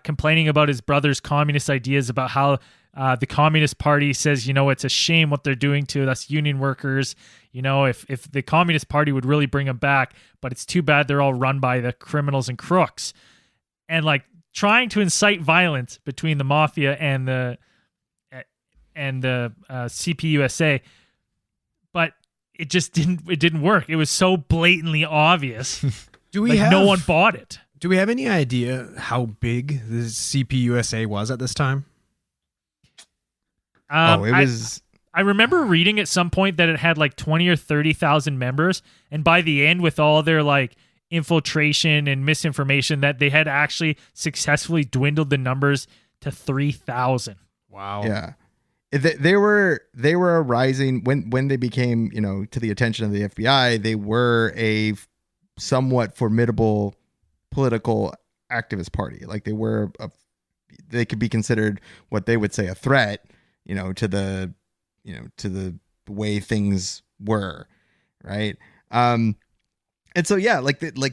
complaining about his brother's communist ideas, about how the Communist Party says, it's a shame what they're doing to us union workers. If the Communist Party would really bring them back, but it's too bad they're all run by the criminals and crooks. And trying to incite violence between the mafia and the CPUSA, but it just didn't work. It was so blatantly obvious. Do we no one bought it. Do we have any idea how big the CPUSA was at this time? It was. I remember reading at some point that it had 20 or 30,000 members, and by the end, with all their infiltration and misinformation, that they had actually successfully dwindled the numbers to 3,000. Wow. Yeah. They were a rising when they became, to the attention of the FBI. They were a somewhat formidable political activist party. They could be considered what they would say a threat, to the way things were, right? And so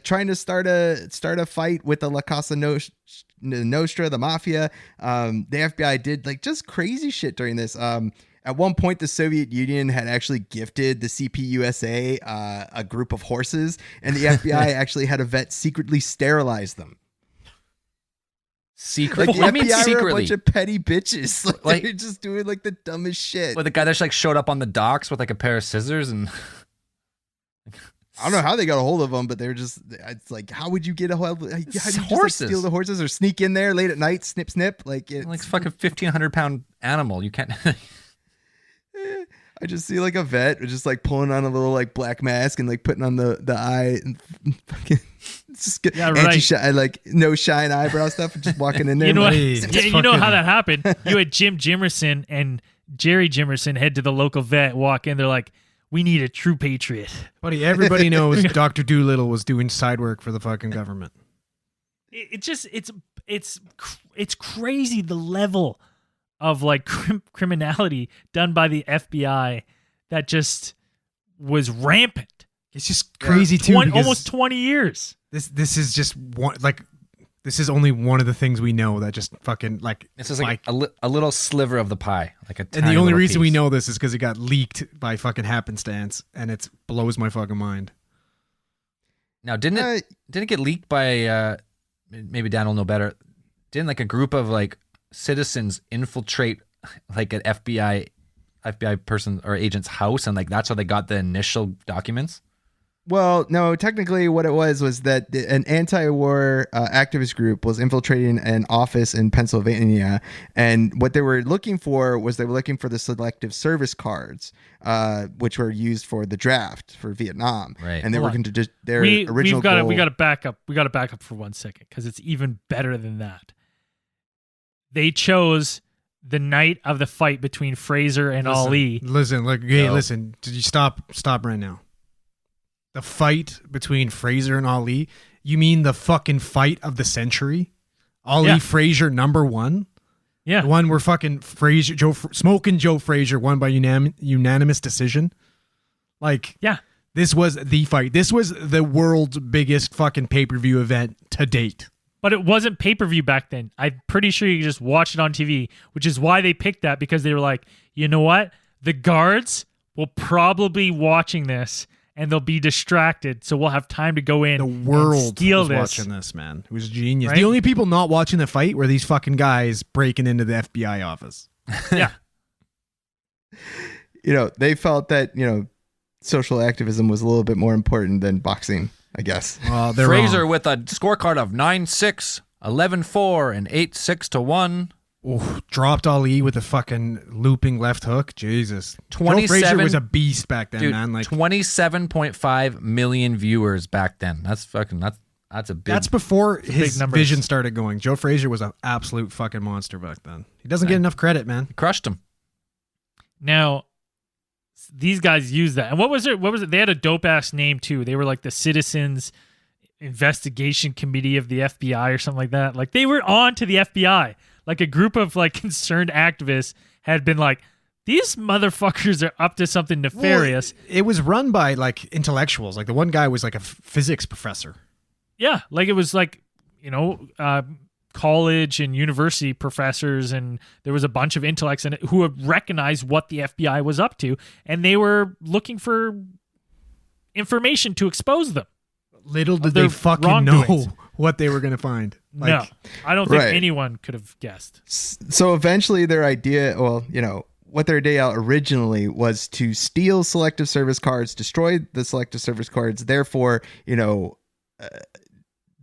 trying to start a fight with the La Casa Nostra, the mafia. The FBI did just crazy shit during this. At one point, the Soviet Union had actually gifted the CPUSA a group of horses, and the FBI actually had a vet secretly sterilize them. Secret. The I mean, FBI were a secretly. bunch of petty bitches. They're just doing the dumbest shit. Well, the guy that showed up on the docks with a pair of scissors and I don't know how they got a hold of them, but they're just, it's like, how would you get a hold of, how do you just like, steal the horses or sneak in there late at night, snip, snip? Like, it's Like fucking 1,500-pound animal. You can't. I just see like a vet just like pulling on a little like black mask and like putting on the eye and fucking just get anti-shine, like no shine eyebrow stuff and just walking in there. You know, Hey, you know how that happened. You had Jim Jimerson and Jerry Jimerson head to the local vet, walk in. They're like, "We need a true patriot." Buddy, everybody knows Dr. Doolittle was doing side work for the fucking government. It's crazy the level of like criminality done by the FBI that just was rampant. It's just crazy too. because Almost 20 years. This is just one, like, this is only one of the things we know that just fucking like. This is like a little sliver of the pie, like a. And tiny the only little reason we piece. know this is because it got leaked by fucking happenstance, and it blows my fucking mind. Now, didn't it get leaked by? Maybe Dan will know better. Didn't like a group of like citizens infiltrate like an FBI person or agent's house, and like that's how they got the initial documents? Well, no, technically what it was that an anti-war activist group was infiltrating an office in Pennsylvania. And what they were looking for was the selective service cards, which were used for the draft for Vietnam. Right. And they were Hold on. going to just their original goal. We got to back up. We got to back up for 1 second because it's even better than that. They chose the night of the fight between Fraser and Ali. Listen, listen. Did you stop right now? The fight between Fraser and Ali? You mean the fucking fight of the century? Ali Fraser #1? Yeah. The one where fucking Smoking Joe Fraser won by unanimous decision? Like, Yeah. this was the fight. This was the world's biggest fucking pay-per-view event to date. But it wasn't pay-per-view back then. I'm pretty sure you could just watch it on TV, which is why they picked that, because they were like, you know what? The guards will probably be watching this and they'll be distracted, so we'll have time to go in The world and steal was this. watching this, man. It was genius. Right? The only people not watching the fight were these fucking guys breaking into the FBI office. Yeah. They felt that, social activism was a little bit more important than boxing, I guess. Well, they're Fraser wrong. with a scorecard of 9-6, 11-4, and 8-6 to 1. Ooh, dropped Ali with a fucking looping left hook. Jesus. Joe 27 Frazier was a beast back then, Dude, man. Like, 27.5 million viewers back then. That's a big. that's before his numbers. vision started going. Joe Frazier was an absolute fucking monster back then. He doesn't get enough credit, man. crushed him. Now, these guys used that. And what was it? They had a dope-ass name, too. They were like the Citizens Investigation Committee of the FBI or something like that. Like, they were on to the FBI. Like, a group of, like, concerned activists had been like, these motherfuckers are up to something nefarious. Well, it was run by, like, intellectuals. Like, the one guy was, like, a physics professor. Yeah, like, it was, like, college and university professors, and there was a bunch of intellects in it who had recognized what the FBI was up to, and they were looking for information to expose them. Little did their they fucking know wrongdoings. what they were going to find. Like, No, I don't think Right. anyone could have guessed. So eventually their idea, what their idea originally was to steal selective service cards, destroy the selective service cards. Therefore,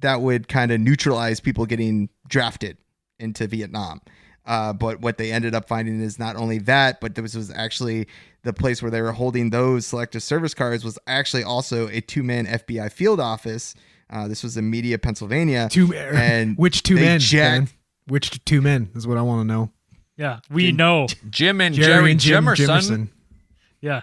that would kind of neutralize people getting drafted into Vietnam. But what they ended up finding is not only that, but this was actually the place where they were holding those selective service cards was actually also a 2-man FBI field office. This was in Media, Pennsylvania. Which two they men? jacked- Karen? Which two men is what I want to know. Yeah, we know. Jim and Jerry and Jim Jimerson. Jimerson. Yeah.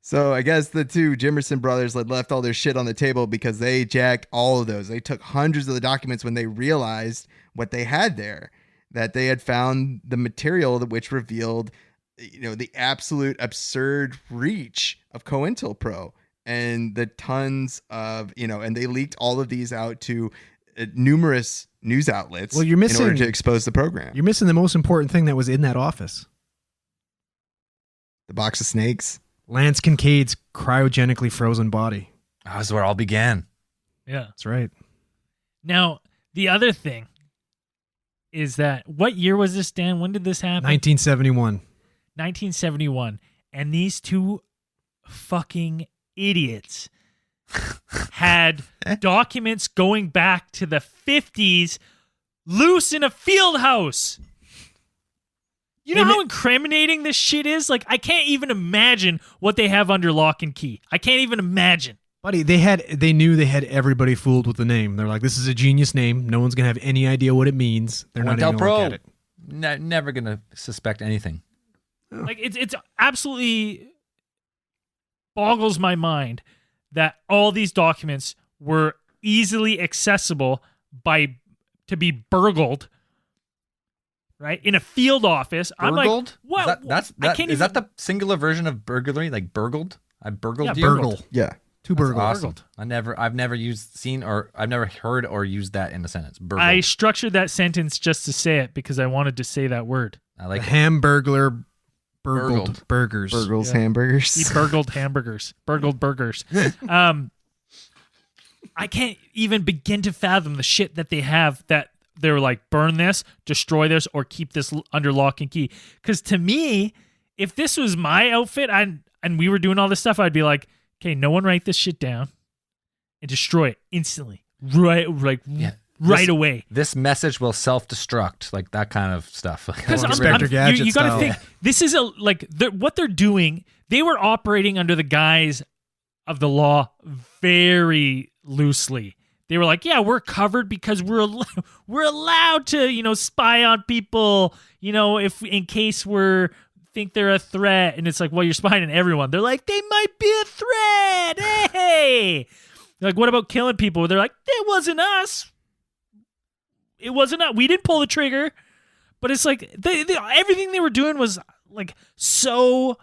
So I guess the two Jimerson brothers had left all their shit on the table because they jacked all of those. They took hundreds of the documents when they realized what they had there, that they had found the material which revealed, the absolute absurd reach of COINTELPRO and the tons of, and they leaked all of these out to numerous news outlets. Well, you're in missing- order to expose the program. You're missing the most important thing that was in that office. The box of snakes. Lance Kincaid's cryogenically frozen body. That was where it all began. Yeah. That's right. Now, the other thing is that what year was this, Dan? When did this happen? 1971. 1971. And these two fucking idiots had documents going back to the 50s loose in a field house. You know how incriminating this shit is? Like, I can't even imagine what they have under lock and key. I can't even imagine. Buddy, they knew they had everybody fooled with the name. They're like, this is a genius name. No one's gonna have any idea what it means. They're not even gonna look at it. Never gonna suspect anything. Like, it's absolutely boggles my mind that all these documents were easily accessible to be burgled, right, in a field office. Burgled? I'm like, what? Is that the singular version of burglary? Like burgled? I burgled you. Burgle. Yeah. Two That's burgles. awesome. I've never I've never heard or used that in a sentence. Burgled. I structured that sentence just to say it because I wanted to say that word. I like it. Hamburglar burgled burgers. Burgles hamburgers. He burgled hamburgers. Burgled burgers. I can't even begin to fathom the shit that they have that they were like, burn this, destroy this, or keep this under lock and key. Because to me, if this was my outfit and we were doing all this stuff, I'd be like, okay, no one write this shit down and destroy it instantly. Right away. This message will self-destruct, like that kind of stuff. Because Inspector Gadget you got to style. think, this is what they're doing. They were operating under the guise of the law very loosely. They were like, yeah, we're covered because we're allowed to, spy on people, if in case think they're a threat. And it's like, well, you're spying on everyone. They're like, they might be a threat. Hey, they're like, what about killing people? They're like, it wasn't us. It wasn't us. We didn't pull the trigger. But it's like everything they were doing was like so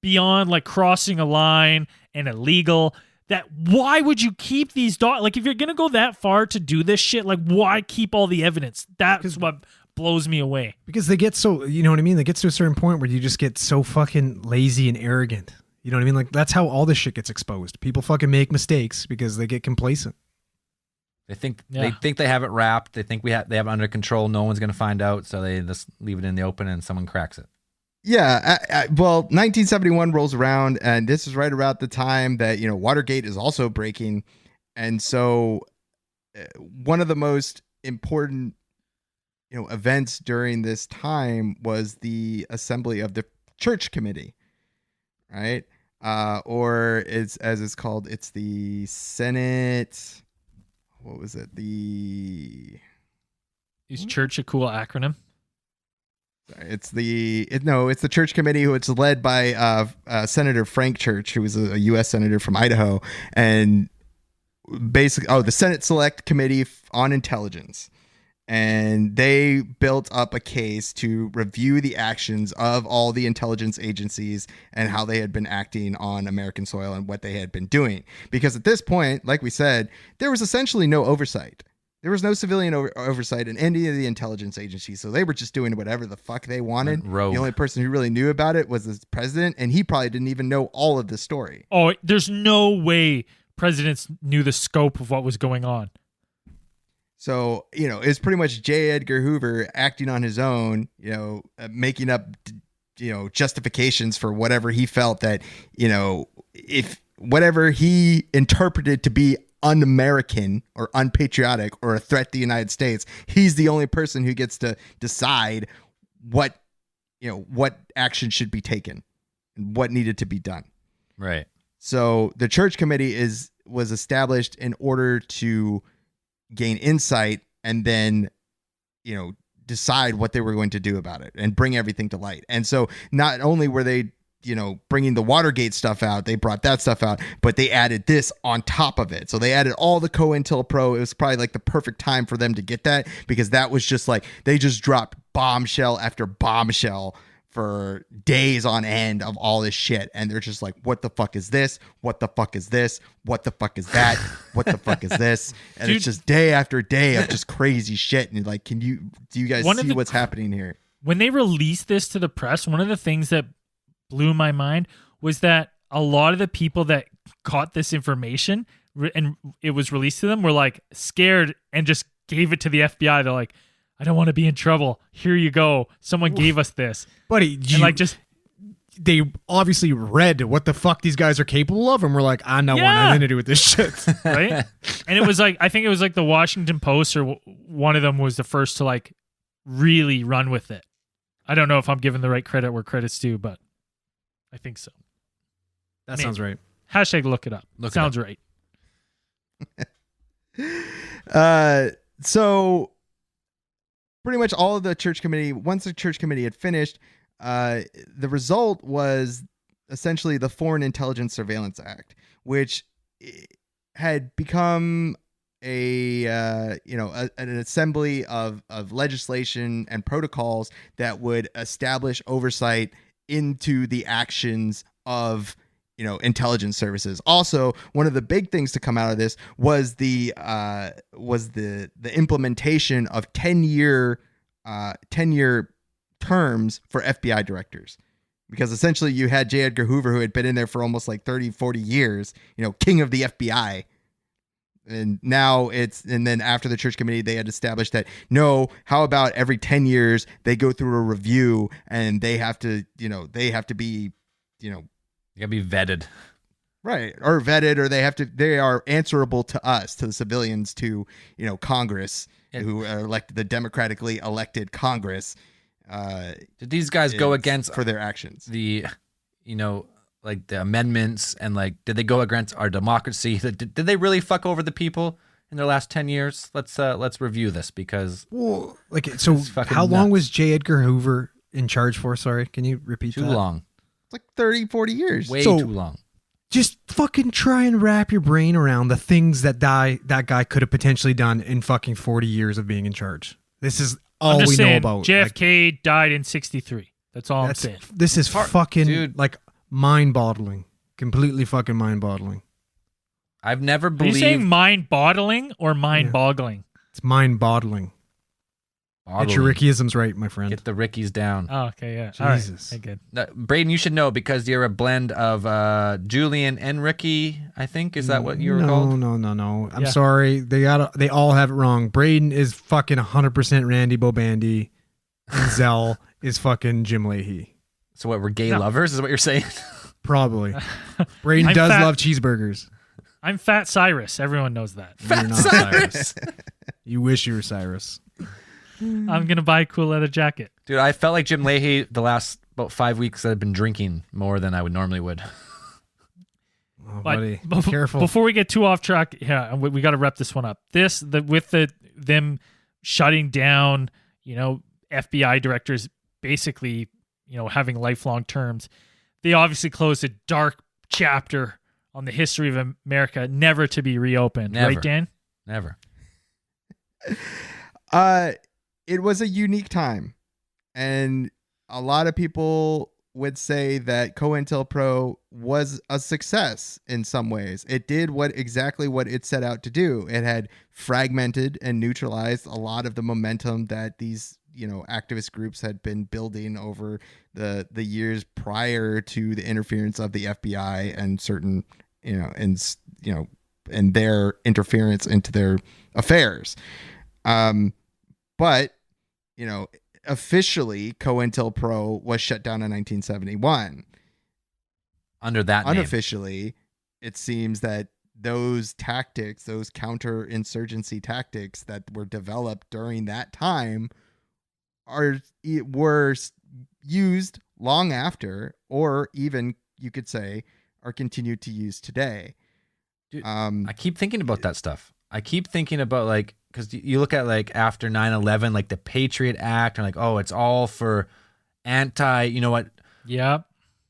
beyond like crossing a line and illegal that why would you keep these like if you're gonna go that far to do this shit, like why keep all the evidence? That's what blows me away. Because they get so, you know what I mean? They get to a certain point where you just get so fucking lazy and arrogant. You know what I mean? Like, that's how all this shit gets exposed. People fucking make mistakes because they get complacent. They think they have it wrapped. They think they have it under control. No one's going to find out, so they just leave it in the open and someone cracks it. Yeah, well, 1971 rolls around, and this is right about the time that Watergate is also breaking, and so one of the most important events during this time was the assembly of the Church Committee, right? Or it's as it's called, it's the Senate. What was it? Is Church a cool acronym? It's the Church Committee, who it's led by Senator Frank Church, who was a U.S. Senator from Idaho, and basically, the Senate Select Committee on Intelligence. And they built up a case to review the actions of all the intelligence agencies and how they had been acting on American soil and what they had been doing. Because at this point, like we said, there was essentially no oversight. There was no civilian oversight in any of the intelligence agencies. So they were just doing whatever the fuck they wanted. Rogue. The only person who really knew about it was the president, and he probably didn't even know all of the story. Oh, there's no way presidents knew the scope of what was going on. So, it's pretty much J. Edgar Hoover acting on his own, making up, justifications for whatever he felt that, if whatever he interpreted to be un-American or unpatriotic or a threat to the United States, he's the only person who gets to decide what action should be taken and what needed to be done. Right. So the Church Committee was established in order to gain insight and then, decide what they were going to do about it and bring everything to light. And so not only were they, bringing the Watergate stuff out, they brought that stuff out, but they added this on top of it. So they added all the COINTELPRO. It was probably like the perfect time for them to get that, because that was just like, they just dropped bombshell after bombshell for days on end of all this shit. And they're just like, what the fuck is this? What the fuck is this? What the fuck is that? What the fuck is this? And Dude, it's just day after day of just crazy shit. And you're like, do you guys see what's happening here? When they released this to the press, one of the things that blew my mind was that a lot of the people that caught this information and it was released to them were like scared and just gave it to the FBI. They're like, I don't want to be in trouble. Here you go. Someone gave us this. Buddy, And like just they obviously read what the fuck these guys are capable of, and we're like, I know Yeah. nothing to do with this shit. right? And it was like, I think it was like the Washington Post or one of them was the first to like really run with it. I don't know if I'm giving the right credit where credit's due, but I think so. That Man. sounds right. Hashtag look it up. Look it Sounds up. right. So pretty much all of the church committee, once the church committee had finished, the result was essentially the Foreign Intelligence Surveillance Act, which had become an assembly of legislation and protocols that would establish oversight into the actions of intelligence services. Also, one of the big things to come out of this was the implementation of 10-year terms for FBI directors. Because essentially you had J. Edgar Hoover, who had been in there for almost like 30, 40 years, king of the FBI. And now and then after the church committee, they had established that, no, how about every 10 years they go through a review and they have to be, You gotta be vetted. right, or vetted, or they are answerable to us, to the civilians, to Congress, who are elected, the democratically elected Congress. Did these guys go against for their actions? the, like the amendments, and like, did they go against our democracy? Did they really fuck over the people in their last 10 years? Let's review this, because Well, like, so It's fucking how long nuts. was J. Edgar Hoover in charge for? Sorry, can you repeat too that? long, It's like 30, 40 years. way So- too long. Just fucking try and wrap your brain around the things that that guy could have potentially done in fucking 40 years of being in charge. This is all I'm we just know saying, about. JFK died in 63. That's all I'm That's, saying. this is fucking dude. like mind-boggling. Completely fucking mind-boggling. I've never Are you saying believed. mind-bottling or mind-boggling? It's mind-boggling. Get your Rickyisms right, my friend. Get the Rickies down. Oh, okay, yeah. Jesus. All right. Okay, good. Braden, you should know, because you're a blend of Julian and Ricky, I think. Is that what you were called? No. I'm Yeah. sorry. They all have it wrong. Braden is fucking 100% Randy Bobandy. And Zell is fucking Jim Leahy. So what, we're gay No. lovers, is what you're saying? Probably. Braden I'm does fat. love cheeseburgers. I'm Fat Cyrus. Everyone knows that. You're not Cyrus. You wish you were Cyrus. I'm going to buy a cool leather jacket. Dude, I felt like Jim Leahy the last about 5 weeks that I've been drinking more than I would normally would. Oh, But buddy. Be bef- careful. Before we get too off track, yeah, we got to wrap this one up. With them shutting down, FBI directors basically, having lifelong terms. They obviously closed a dark chapter on the history of America, never to be reopened. Never. Right, Dan? Never. It was a unique time, and a lot of people would say that COINTELPRO was a success in some ways. It did exactly what it set out to do. It had fragmented and neutralized a lot of the momentum that these activist groups had been building over the years prior to the interference of the FBI and certain and their interference into their affairs. But officially COINTELPRO was shut down in 1971. Under that name. Unofficially, it seems that those tactics, those counterinsurgency tactics that were developed during that time were used long after, or even you could say are continued to use today. Dude, I keep thinking about that stuff. I keep thinking about, like, because you look at, like, after 9/11, like the Patriot Act, and like, oh, it's all for you know what? Yeah.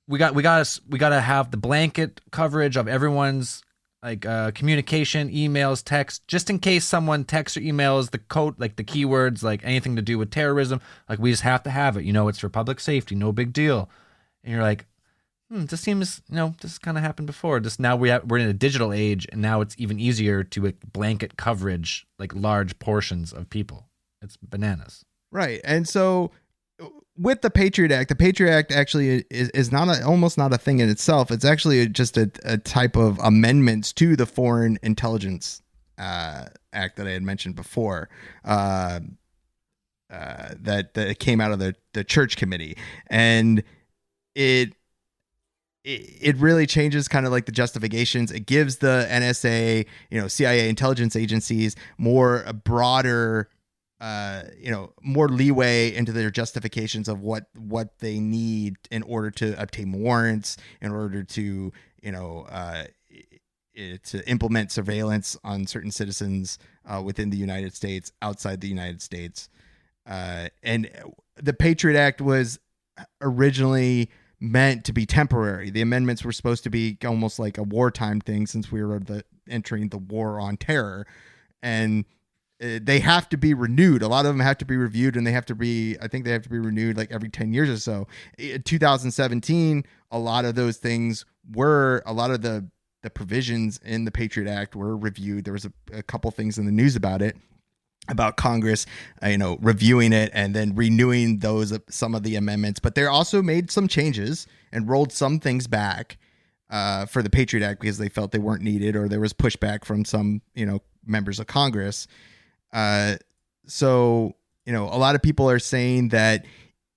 We got to have the blanket coverage of everyone's like communication, emails, text, just in case someone texts or emails the code, like the keywords, like anything to do with terrorism. Like, we just have to have it. It's for public safety, no big deal. And you're like, this seems, this kind of happened before. Just now we're in a digital age, and now it's even easier to blanket coverage like large portions of people. It's bananas. Right. And so with the Patriot Act actually is almost not a thing in itself. It's actually just a type of amendments to the Foreign Intelligence Act that I had mentioned before, that came out of the Church Committee. And it it really changes kind of like the justifications. It gives the NSA, CIA intelligence agencies more a broader, more leeway into their justifications of what they need in order to obtain warrants, in order to, to implement surveillance on certain citizens within the United States, outside the United States. And the Patriot Act was originally meant to be temporary. The amendments were supposed to be almost like a wartime thing, since we were entering the war on terror, and they have to be renewed. A lot of them have to be reviewed, and I think they have to be renewed like every 10 years or so. In 2017, a lot of the provisions in the Patriot Act were reviewed. There was a couple things in the news about it, about Congress, reviewing it and then renewing some of the amendments. But they also made some changes and rolled some things back for the Patriot Act because they felt they weren't needed, or there was pushback from some, members of Congress. So, a lot of people are saying that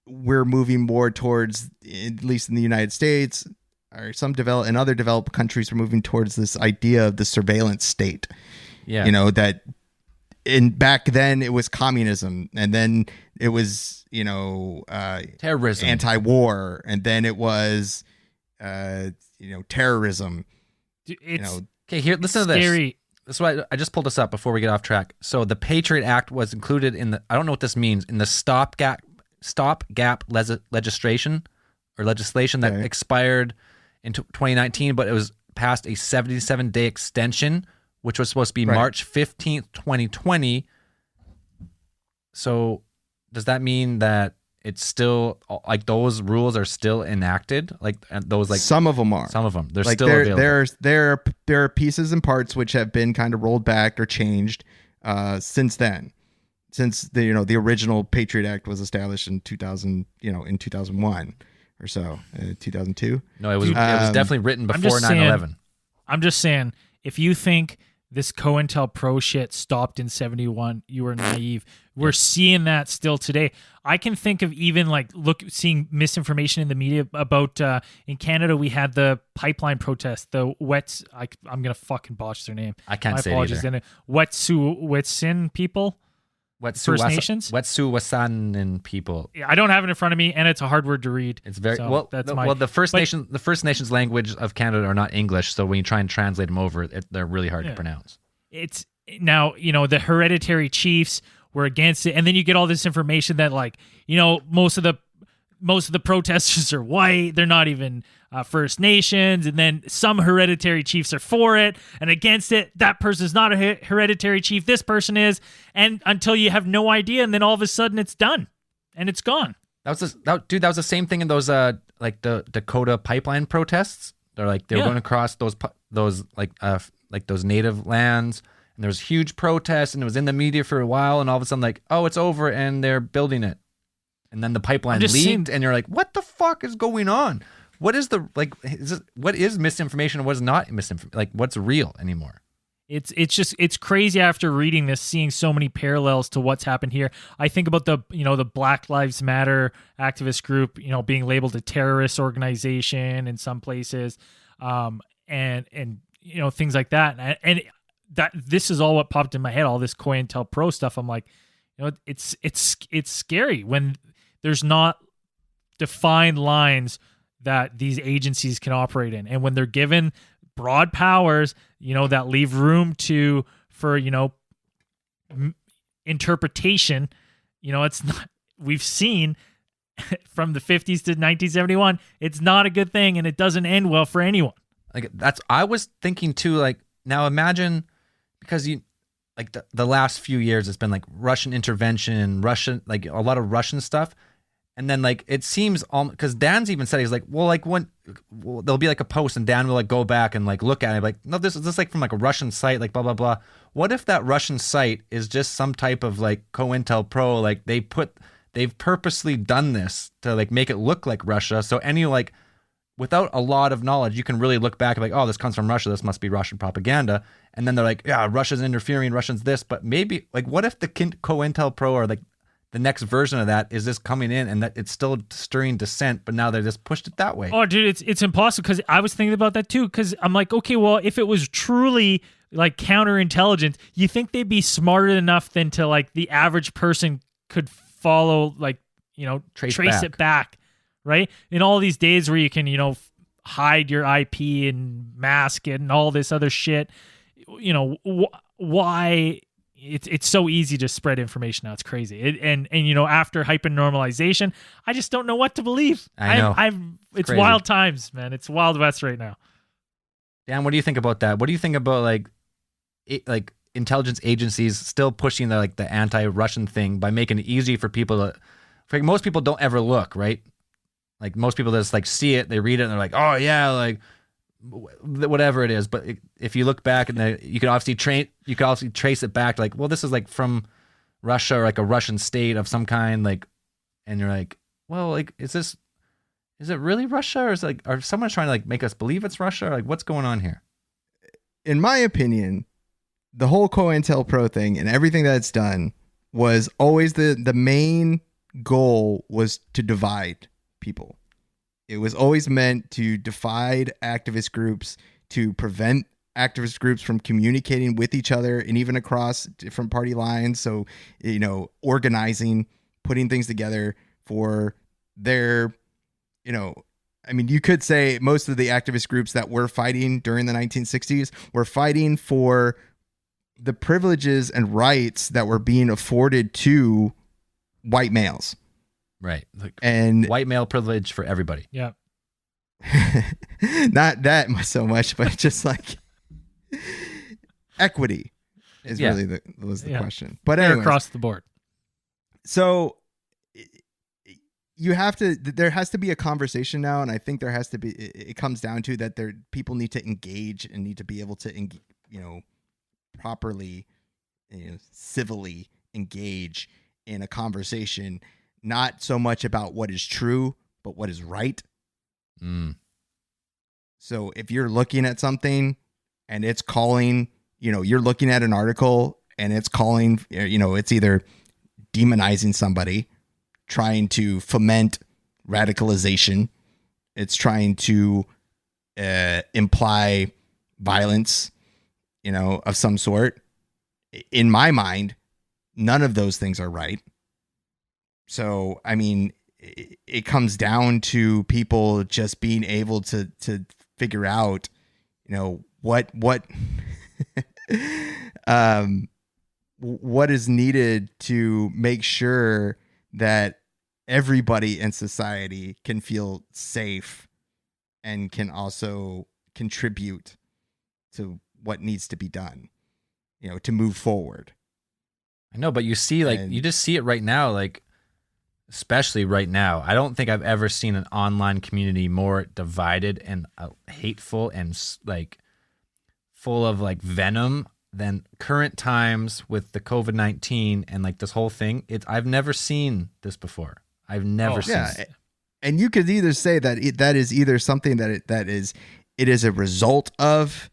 we're moving more towards, at least in the United States, or in other developed countries, are moving towards this idea of the surveillance state. Yeah. That back then it was communism, and then it was, terrorism, anti-war, and then it was, terrorism. It's okay. Here, listen to scary. this. That's why I just pulled this up before we get off track. So the Patriot Act was included in I don't know what this means, in the stopgap legislation that expired in 2019, but it was passed a 77-day extension, which was supposed to be March 15th, 2020. So does that mean that it's still, like, those rules are still enacted? Like, those, like, some of them are. Some of them. They're like still available. There are pieces and parts which have been kind of rolled back or changed since then. Since the original Patriot Act was established in 2001 or so, 2002. No, it was definitely written before 9/11. I'm just saying, if you think this COINTELPRO shit stopped in 71, you were naive. We're seeing that still today. I can think of even seeing misinformation in the media about in Canada, we had the pipeline protest, the I'm going to fucking botch their name. I can't say it either. Wet'suwet'en people? First Nations? Wet'suwet'en people. Yeah, I don't have it in front of me, and it's a hard word to read. It's very the First Nations language of Canada are not English, so when you try and translate them over, they're really hard to pronounce. It's now, the hereditary chiefs were against it, and then you get all this information that most of the protesters are white. They're not even First Nations, and then some hereditary chiefs are for it and against it. That person's not a hereditary chief. This person is, and until you have no idea, and then all of a sudden it's done and it's gone. That was the same thing in those the Dakota pipeline protests. They're like they were going across those those native lands, and there was huge protests, and it was in the media for a while, and all of a sudden it's over and they're building it. And then the pipeline leaked, and you're like, what the fuck is going on? What is what is misinformation and what is not misinformation? Like, what's real anymore? It's crazy after reading this, seeing so many parallels to what's happened here. I think about the Black Lives Matter activist group, being labeled a terrorist organization in some places, and things like that. And that this is all what popped in my head, all this COINTELPRO stuff. I'm like, it's scary when there's not defined lines that these agencies can operate in. And when they're given broad powers, that leave room for interpretation, it's not, we've seen from the 50s to 1971, it's not a good thing, and it doesn't end well for anyone. I was thinking too, now imagine, because the last few years it's been Russian intervention, a lot of Russian stuff. And then it seems because Dan's even said, he's like, when there'll be a post and Dan will go back and look at it no, this is from a Russian site, blah blah blah. What if that Russian site is just some type of COINTELPRO? They've purposely done this to make it look like Russia. So without a lot of knowledge, you can really look back and oh, this comes from Russia. This must be Russian propaganda. And then they're Russia's interfering, Russians this. But maybe what if the COINTELPRO or the next version of that is just coming in, and that it's still stirring dissent, but now they just pushed it that way. Oh, dude, it's impossible, because I was thinking about that too, because I'm like, okay, well, if it was truly like counterintelligence, you think they'd be smarter enough than to, like, the average person could follow, like, you know, trace it back, right? In all these days where you can, you know, hide your IP and mask it and all this other shit, you know, why it's so easy to spread information now. It's crazy. And you know, after hyper normalization, I just don't know what to believe. I know. It's crazy. wild times, man. It's Wild West right now. Dan, what do you think about that? What do you think about like intelligence agencies still pushing the anti-Russian thing by making it easy for people to, like, most people don't ever look, right? Like, most people just like see it, they read it, and they're like, oh yeah, like whatever it is. But if you look back, and you could obviously trace it back, like, well, this is like from Russia, or like a Russian state of some kind, like, and you're like, well, like, is it really Russia, or is it like, or someone's trying to like make us believe it's Russia, or like, what's going on here? In my opinion, the whole COINTELPRO thing and everything that it's done was always the main goal was to divide people. It was always meant to divide activist groups, to prevent activist groups from communicating with each other and even across different party lines. So, you know, organizing, putting things together for their, you know, I mean, you could say most of the activist groups that were fighting during the 1960s were fighting for the privileges and rights that were being afforded to white males. Right. Like, and white male privilege for everybody. Yeah. Not that so much, but just like equity is really the question. But anyways, across the board. So there has to be a conversation now, and I think there has to be. It comes down to that people need to engage and need to be able to, you know, properly, you know, civilly engage in a conversation. Not so much about what is true, but what is right. So if you're looking at something and it's calling, you know, you're looking at an article and it's calling, you know, it's either demonizing somebody, trying to foment radicalization, it's trying to imply violence, you know, of some sort. In my mind, none of those things are right. So, I mean, it comes down to people just being able to figure out, you know, what what is needed to make sure that everybody in society can feel safe and can also contribute to what needs to be done, you know, to move forward. I know, but you see, like, you just see it right now, like, especially right now. I don't think I've ever seen an online community more divided and hateful and like full of like venom than current times with the COVID-19 and like this whole thing. I've never seen this before. I've never seen it. And you could either say that that is either something that is a result of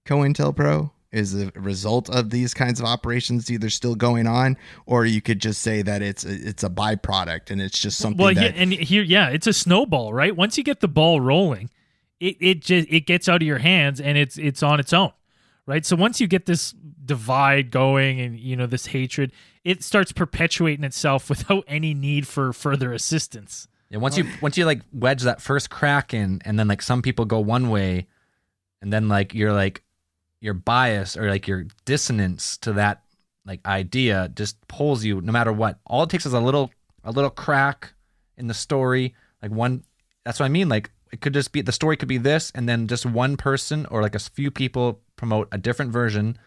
COINTELPRO, is a result of these kinds of operations either still going on, or you could just say that it's a byproduct and it's just something. Well, it's a snowball, right? Once you get the ball rolling, it gets out of your hands and it's on its own, right? So once you get this divide going and, you know, this hatred, it starts perpetuating itself without any need for further assistance. Yeah, once you like wedge that first crack in, and then like some people go one way, and then like your bias or like your dissonance to that like idea just pulls you no matter what. All it takes is a little crack in the story. Like one, that's what I mean. Like it could just be, the story could be this, and then just one person or like a few people promote a different version,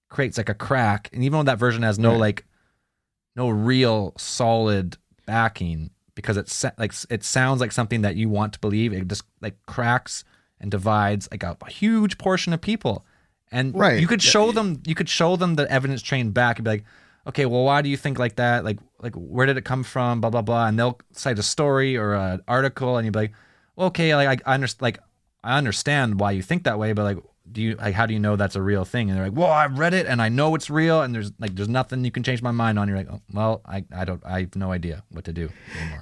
creates like a crack. And even though that version has no real solid backing, because it sounds like something that you want to believe, it just like cracks and divides like a huge portion of people. And you could show them the evidence trained back and be like, okay, well, why do you think like that? Like where did it come from? Blah, blah, blah. And they'll cite a story or an article, and you'd be like, well, okay, like I understand why you think that way, but like, how do you know that's a real thing? And they're like, well, I've read it and I know it's real, and there's nothing you can change my mind on. You're like, oh, well, I have no idea what to do anymore.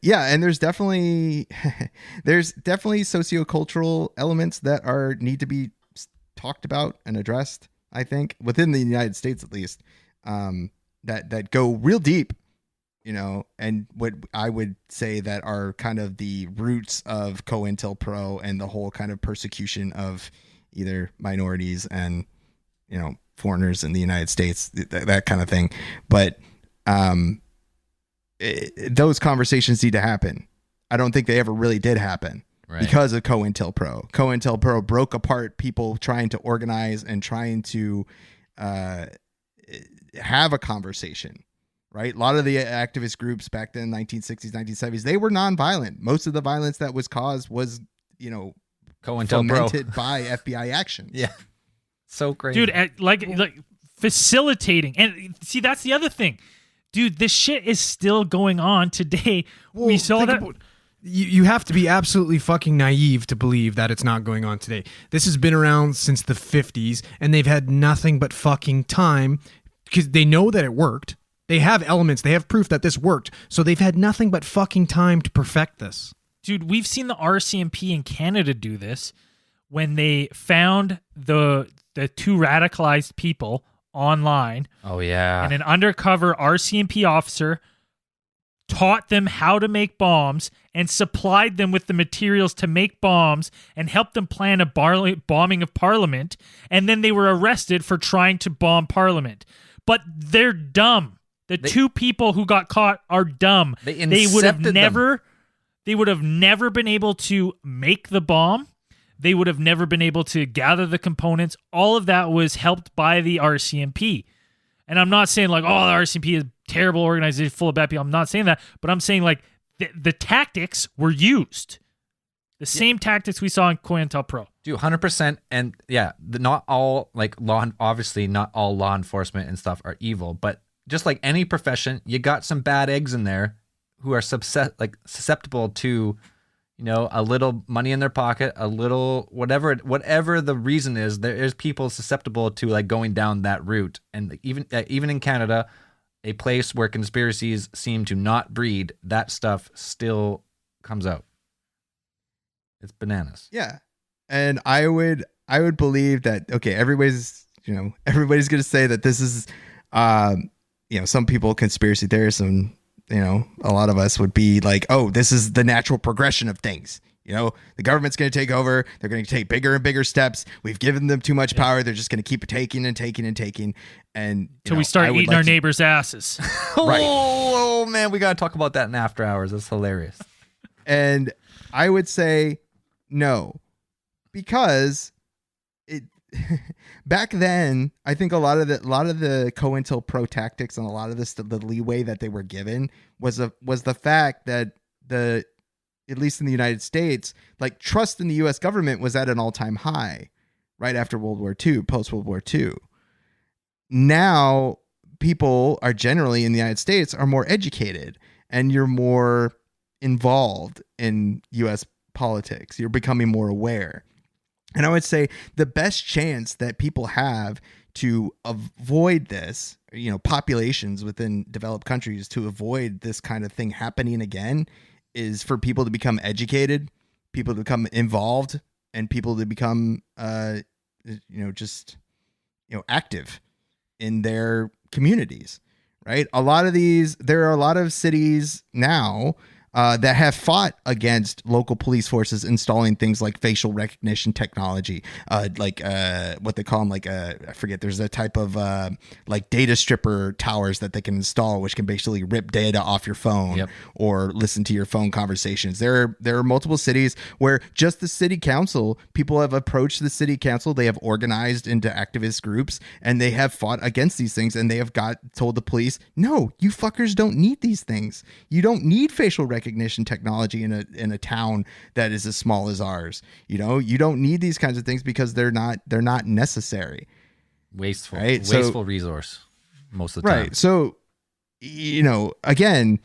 Yeah, and there's definitely sociocultural elements that need to be talked about and addressed, I think, within the United States at least, that go real deep, and what I would say that are kind of the roots of COINTELPRO and the whole kind of persecution of either minorities and, foreigners in the United States, that kind of thing. But those conversations need to happen. I don't think they ever really did happen. Right. Because of COINTELPRO. COINTELPRO broke apart people trying to organize and trying to have a conversation, right? A lot of the activist groups back then, 1960s, 1970s, they were nonviolent. Most of the violence that was caused was, fomented by FBI action. Yeah. So crazy. Dude, like facilitating. And see, that's the other thing. Dude, this shit is still going on today. Well, we saw that... You have to be absolutely fucking naive to believe that it's not going on today. This has been around since the 50s, and they've had nothing but fucking time because they know that it worked. They have elements. They have proof that this worked. So they've had nothing but fucking time to perfect this. Dude, we've seen the RCMP in Canada do this when they found the two radicalized people online. Oh, yeah. And an undercover RCMP officer taught them how to make bombs and supplied them with the materials to make bombs and helped them plan a bombing of Parliament. And then they were arrested for trying to bomb Parliament. But they're dumb. The two people who got caught are dumb. They would have never been able to make the bomb. They would have never been able to gather the components. All of that was helped by the RCMP. And I'm not saying like, oh, the RCMP is terrible organization full of bad people. I'm not saying that, but I'm saying like the tactics were used. The same tactics we saw in COINTELPRO. Dude, 100%. And yeah, not all obviously not all law enforcement and stuff are evil, but just like any profession, you got some bad eggs in there who are susceptible to, a little money in their pocket, a little whatever the reason is. There is people susceptible to like going down that route, and even in Canada, a place where conspiracies seem to not breed, that stuff still comes out. It's bananas. Yeah, and I would believe that. Okay, everybody's going to say that this is, some people conspiracy theorists and. A lot of us would be like, oh, this is the natural progression of things. The government's going to take over. They're going to take bigger and bigger steps. We've given them too much power. They're just going to keep taking and taking and taking. And until we start eating our neighbors' asses. Right. Oh, man, we got to talk about that in after hours. That's hilarious. And I would say no, because back then, I think a lot of the COINTELPRO tactics and a lot of the leeway that they were given was the fact that at least in the United States, like trust in the U.S. government was at an all-time high right after World War II, post World War II. Now people are generally in the United States are more educated, and you're more involved in U.S. politics. You're becoming more aware. And I would say the best chance that people have to avoid this, populations within developed countries to avoid this kind of thing happening again, is for people to become educated, people to become involved, and people to become, active in their communities, right? There are a lot of cities now that have fought against local police forces installing things like facial recognition technology, what they call them, I forget. There's a type of data stripper towers that they can install, which can basically rip data off your phone or listen to your phone conversations. There are multiple cities where just the city council, people have approached the city council. They have organized into activist groups and they have fought against these things, and they have told the police, no, you fuckers don't need these things. You don't need facial recognition technology in a town that is as small as ours. You don't need these kinds of things because they're not necessary. Wasteful, right? Wasteful resource most of the time. Right. So, again,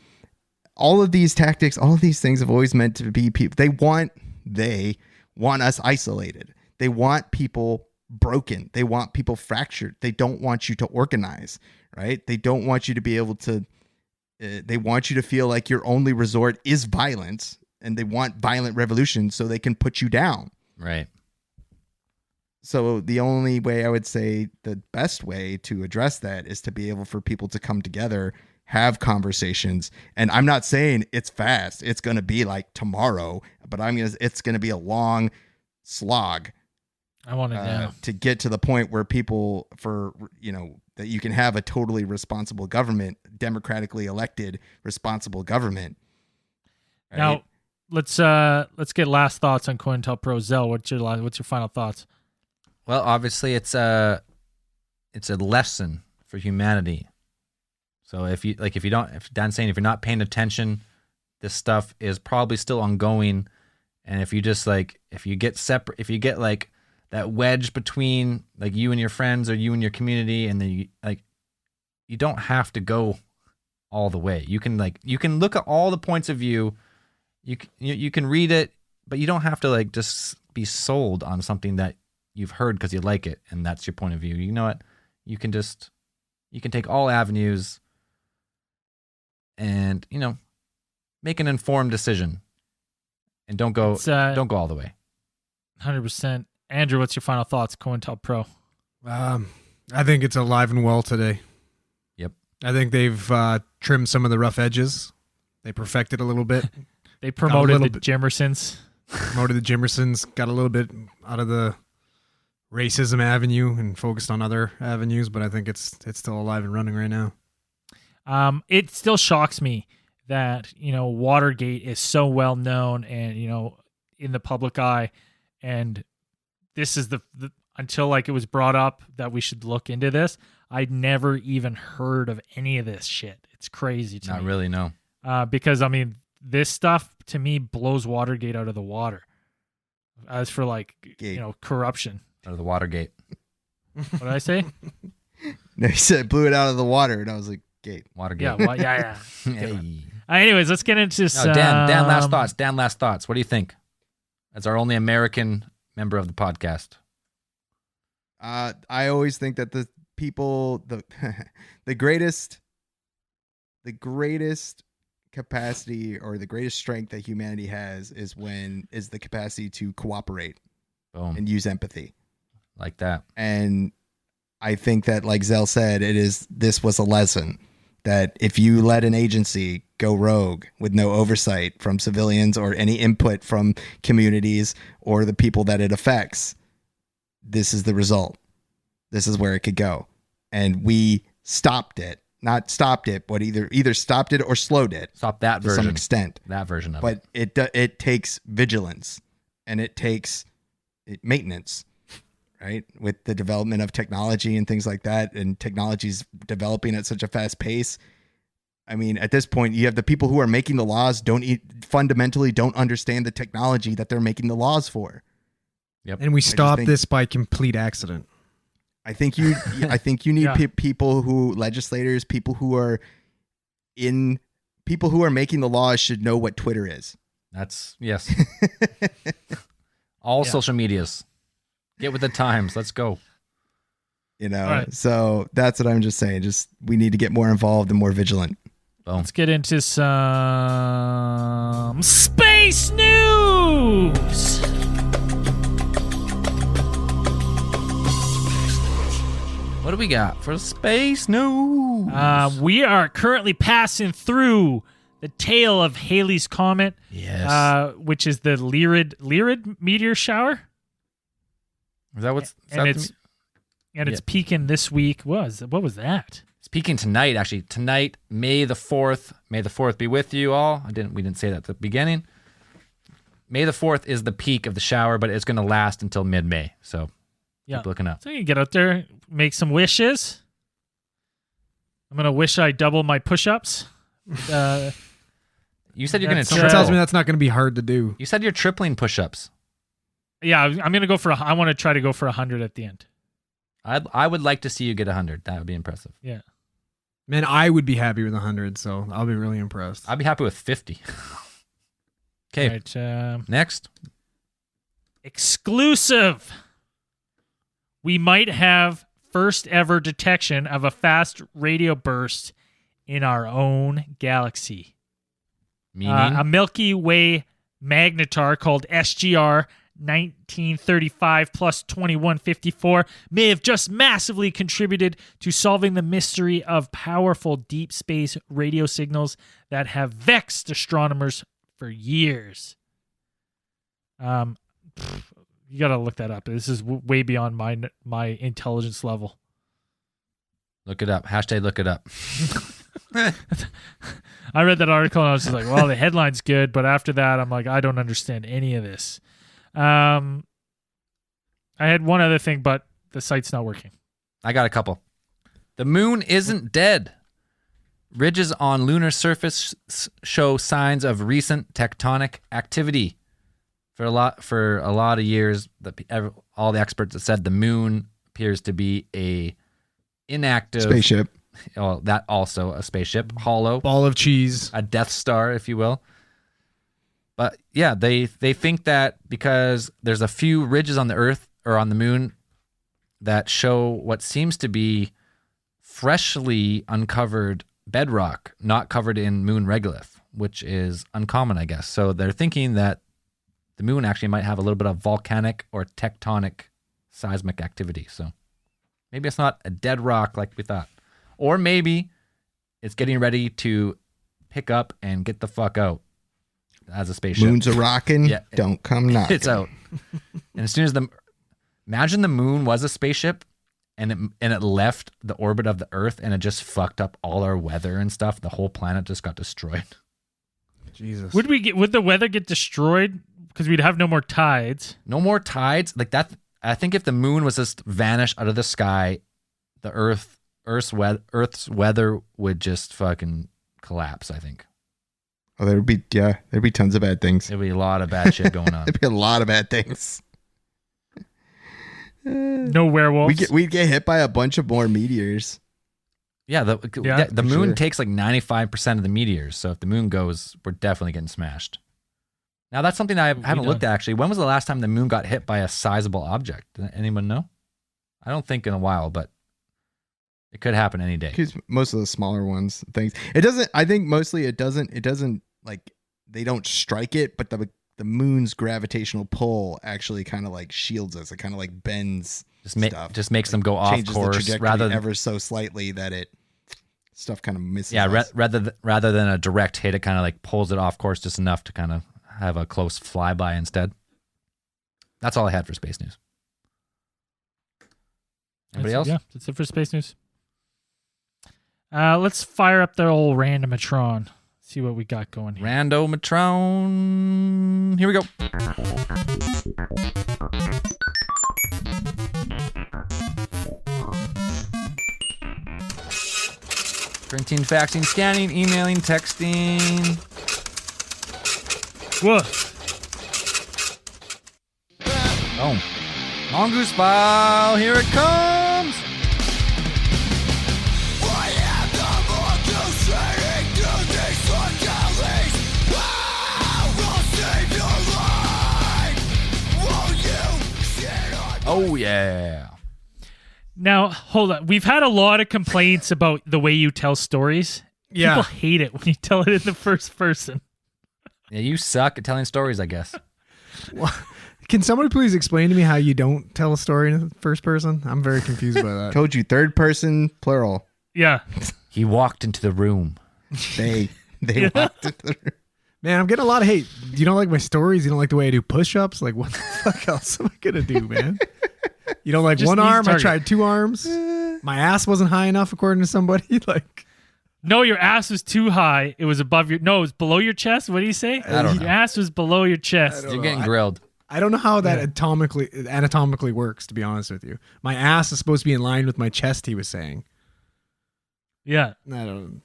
all of these tactics, all of these things have always meant to be people. They want us isolated. They want people broken. They want people fractured. They don't want you to organize, right? They don't want you to be able to, they want you to feel like your only resort is violence, and they want violent revolution so they can put you down. Right. So the only way, I would say the best way to address that is to be able for people to come together, have conversations. And I'm not saying it's fast. It's going to be like tomorrow, but it's going to be a long slog. I want it now. To get to the point where people, that you can have a totally responsible government, democratically elected, responsible government. Right? Now, let's get last thoughts on COINTELPRO. Zell, what's your final thoughts? Well, obviously it's a lesson for humanity. So if Dan's saying, if you're not paying attention, this stuff is probably still ongoing. And if you just if you get like that wedge between like you and your friends or you and your community, and then you don't have to go all the way. You can look at all the points of view. You can read it, but you don't have to just be sold on something that you've heard because you like it and that's your point of view. You know what? You can take all avenues and make an informed decision, and don't go all the way. 100%. Andrew, what's your final thoughts? COINTELPRO. I think it's alive and well today. Yep. I think they've trimmed some of the rough edges. They perfected a little bit. They promoted the Jimersons. Promoted the Jimersons. Got a little bit out of the racism avenue and focused on other avenues, but I think it's still alive and running right now. It still shocks me that Watergate is so well known and in the public eye, and this is the until it was brought up that we should look into this. I'd never even heard of any of this shit. It's crazy to me. Not really, no. Because this stuff to me blows Watergate out of the water. As for corruption. Out of the Watergate. What did I say? No, he said blew it out of the water, and I was like, gate. Watergate. Yeah. Hey. Anyways, let's get into this. No, Dan, last thoughts. Dan, last thoughts. What do you think? As our only American member of the podcast. I always think that the people, the greatest capacity or the greatest strength that humanity has is the capacity to cooperate. Boom. And use empathy. Like that. And I think that, like Zell said, this was a lesson that if you let an agency go rogue with no oversight from civilians or any input from communities or the people that it affects, this is the result. This is where it could go. And we stopped it. Not stopped it, but either stopped it or slowed it. Stop that to version. some extent. That version of it. But it takes vigilance, and it takes maintenance, right? With the development of technology and things like that, and technology's developing at such a fast pace. I mean, at this point, you have the people who are making the laws fundamentally don't understand the technology that they're making the laws for. Yep. And we stopped this by complete accident. I think you need people legislators, people who are making the laws should know what Twitter is. That's yes. All social medias. Get with the times. Let's go. Right. So that's what I'm just saying. We need to get more involved and more vigilant. Boom. Let's get into some space news. What do we got for space news? We are currently passing through the tail of Halley's Comet. Yes. Which is the Lyrid meteor shower. Is that what's? It's peaking this week. What was that? It's peaking tonight. Actually, tonight, May the 4th. May the 4th be with you all. We didn't say that at the beginning. May the 4th is the peak of the shower, but it's going to last until mid-May. So keep looking up. So you can get out there, make some wishes. I'm going to wish I double my push-ups. You said you're going to Someone tells me that's not going to be hard to do. You said you're tripling push-ups. Yeah, I'm going to go for I want to try to go for 100 at the end. I would like to see you get 100. That would be impressive. Yeah. Man, I would be happy with 100, so I'll be really impressed. I'd be happy with 50. Okay. Right, next. Exclusive we might have first ever detection of a fast radio burst in our own galaxy. Meaning? A Milky Way magnetar called SGR 1935 plus 2154 may have just massively contributed to solving the mystery of powerful deep space radio signals that have vexed astronomers for years. You gotta look that up. This is way beyond my intelligence level. Look it up. Hashtag look it up. I read that article and I was just like, well, the headline's good, but after that, I'm like, I don't understand any of this. I had one other thing, but the site's not working. I got a couple. The moon isn't dead. Ridges on lunar surface show signs of recent tectonic activity. For a lot of years, all the experts have said the moon appears to be a inactive Spaceship. Oh, that also a spaceship, hollow, Ball of cheese. a Death Star, if you will. But yeah, they think that because there's a few ridges on the Earth or on the moon that show what seems to be freshly uncovered bedrock, not covered in moon regolith, which is uncommon, I guess. So they're thinking that the moon actually might have a little bit of volcanic or tectonic seismic activity. So maybe it's not a dead rock like we thought. Or maybe it's getting ready to pick up and get the fuck out as a spaceship. Moons are rocking. Yeah. Don't come knocking. It's out. And as soon as imagine the moon was a spaceship and it left the orbit of the Earth and it just fucked up all our weather and stuff. The whole planet just got destroyed. Jesus. Would the weather get destroyed because we'd have no more tides? No more tides like that. I think if the moon was just vanished out of the sky, the Earth's weather would just fucking collapse, I think. Oh, there'd be tons of bad things. There'd be a lot of bad shit going on. There'd be a lot of bad things. No werewolves. We'd get hit by a bunch of more meteors. Yeah, the for moon sure. takes like 95% of the meteors. So if the moon goes, we're definitely getting smashed. Now, that's something I haven't looked at, actually. When was the last time the moon got hit by a sizable object? Does anyone know? I don't think in a while, but it could happen any day. Because most of the smaller ones, things. It doesn't. I think mostly it doesn't. It doesn't like they don't strike it, but the moon's gravitational pull actually kind of like shields us. It kind of like bends stuff. Just makes them go off Changes course the trajectory rather than ever so slightly that stuff kind of misses. yeah. us. Rather than a direct hit, it kind of like pulls it off course just enough to kind of have a close flyby instead. That's all I had for space news. Anybody else? Yeah, that's it for space news. Let's fire up the old Randomatron. See what we got going here. Randomatron. Here we go. Printing, faxing, scanning, emailing, texting. Woof. Boom. Mongoose file. Here it comes. Oh, yeah. Now, hold on. We've had a lot of complaints about the way you tell stories. Yeah. People hate it when you tell it in the first person. Yeah, you suck at telling stories, I guess. Can somebody please explain to me how you don't tell a story in the first person? I'm very confused by that. Told you, third person plural. Yeah. He walked into the room. They walked into the room. Man, I'm getting a lot of hate. You don't like my stories? You don't like the way I do push-ups? Like, what the fuck else am I going to do, man? You don't like Just one needs arm? I target. tried 2 arms. My ass wasn't high enough, according to somebody. Like, No, your ass was too high. It was above your... No, it was below your chest. What do you say? I don't know. Your ass was below your chest. You're getting grilled. I don't know how that anatomically works, to be honest with you. My ass is supposed to be in line with my chest, he was saying. Yeah. I don't...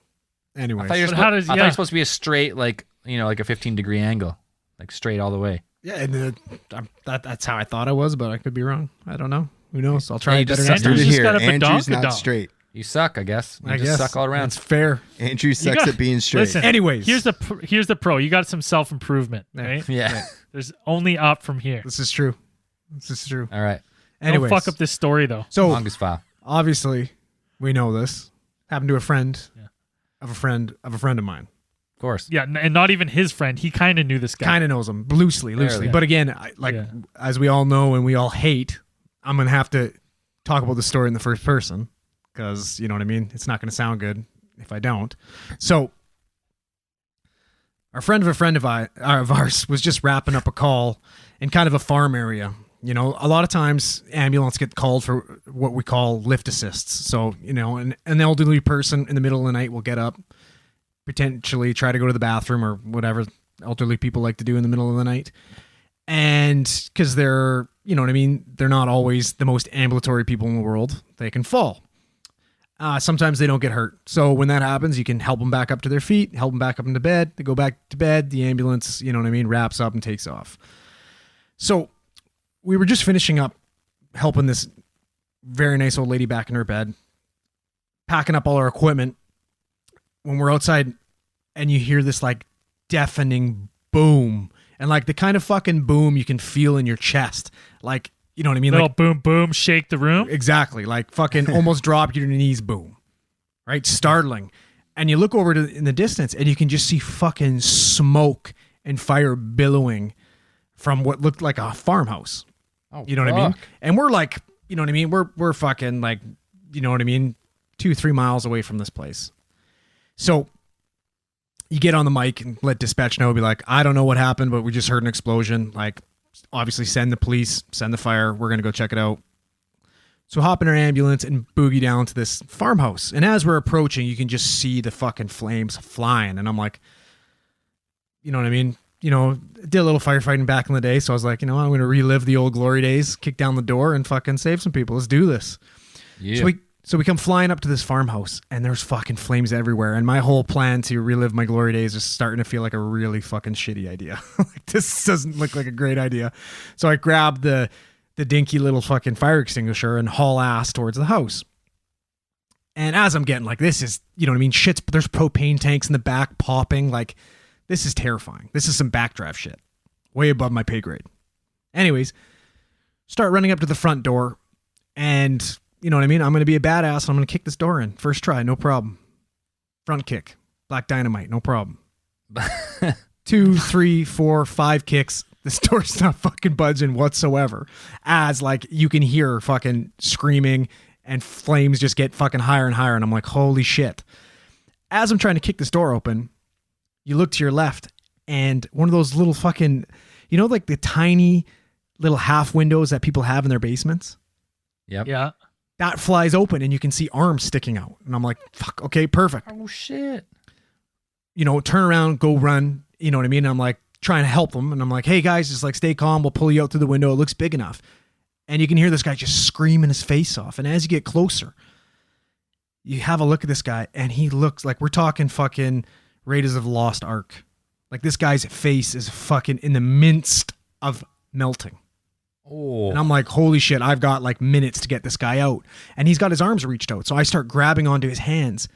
Anyways. I thought But how does- you're yeah. supposed to be a straight, like, you know, like a 15-degree angle. Like straight all the way. Yeah, and that's how I thought I was, but I could be wrong. I don't know. Who knows? I'll try Yeah, you it better just next said time. Andrew's just got a Andrew's badonkadonk. not straight. You suck, I guess. You I just guess suck all around. That's fair. Andrew sucks got- at being straight. Listen, Anyways. here's the pro. You got some self-improvement, right? Yeah. There's only up from here. This is true. This is true. All right. Anyways, Don't fuck up this story though. so Longest file. obviously we know this happened to a friend of a friend of a friend of mine. Of course. Yeah, and not even his friend. He kind of knew this guy. Kind of knows him loosely. Barely. But again, as we all know and we all hate, I'm gonna have to talk about the story in the first person because you know what I mean. It's not gonna sound good if I don't. So, our friend of ours was just wrapping up a call in kind of a farm area. You know, a lot of times ambulance get called for what we call lift assists. So, you know, an elderly person in the middle of the night will get up, potentially try to go to the bathroom or whatever elderly people like to do in the middle of the night. And because they're, you know what I mean, they're not always the most ambulatory people in the world, they can fall. Sometimes they don't get hurt. So when that happens, you can help them back up to their feet, help them back up into bed. They go back to bed. The ambulance, you know what I mean, wraps up and takes off. So we were just finishing up helping this very nice old lady back in her bed, packing up all our equipment. When we're outside and you hear this like deafening boom and like the kind of fucking boom you can feel in your chest. Like, you know what I mean? Little Like boom, boom, shake the room. exactly. Like fucking almost drop you to your knees boom. Right? Startling. And you look over in the distance and you can just see fucking smoke and fire billowing from what looked like a farmhouse. Oh, You know what I mean? fuck. And we're like, you know what I mean? We're fucking like, you know what I mean? 2-3 miles away from this place. So you get on the mic and let dispatch know, be like, I don't know what happened, but we just heard an explosion. Like, obviously send the police, send the fire. We're going to go check it out. So hop in our ambulance and boogie down to this farmhouse. And as we're approaching, you can just see the fucking flames flying. And I'm like, you know what I mean? You know, did a little firefighting back in the day. So I was like, you know, I'm going to relive the old glory days, kick down the door and fucking save some people. Let's do this. Yeah. So we come flying up to this farmhouse and there's fucking flames everywhere. And my whole plan to relive my glory days is starting to feel like a really fucking shitty idea. Like, this doesn't look like a great idea. So I grabbed the dinky little fucking fire extinguisher and haul ass towards the house. And as I'm getting like, this is, you know what I mean? Shit's, there's propane tanks in the back popping. Like, this is terrifying. This is some backdraft shit. Way above my pay grade. Anyways, start running up to the front door and you know what I mean? I'm going to be a badass and I'm going to kick this door in. First try, no problem. Front kick. Black dynamite, no problem. 2, 3, 4, 5 kicks. This door's not fucking budging whatsoever. As like you can hear fucking screaming and flames just get fucking higher and higher. And I'm like, holy shit. As I'm trying to kick this door open, you look to your left and one of those little fucking, you know, like the tiny little half windows that people have in their basements? Yep. Yeah. That flies open and you can see arms sticking out. And I'm like, fuck, okay, perfect. Oh shit. You know, turn around, go run. You know what I mean? And I'm like trying to help them. And I'm like, hey guys, just like stay calm. We'll pull you out through the window. It looks big enough. And you can hear this guy just screaming his face off. And as you get closer, you have a look at this guy and he looks like we're talking fucking Raiders of the Lost Ark. Like this guy's face is fucking in the midst of melting. Oh. And I'm like, holy shit, I've got like minutes to get this guy out. And he's got his arms reached out. So I start grabbing onto his hands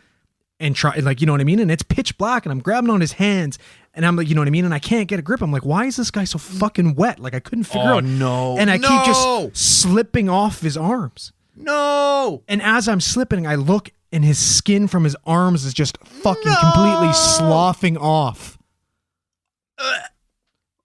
and try, like, you know what I mean? And it's pitch black and I'm grabbing on his hands and I'm like, you know what I mean? And I can't get a grip. I'm like, why is this guy so fucking wet? Like I couldn't figure out. No. And I keep just slipping off his arms. No. And as I'm slipping, I look and his skin from his arms is just fucking completely sloughing off.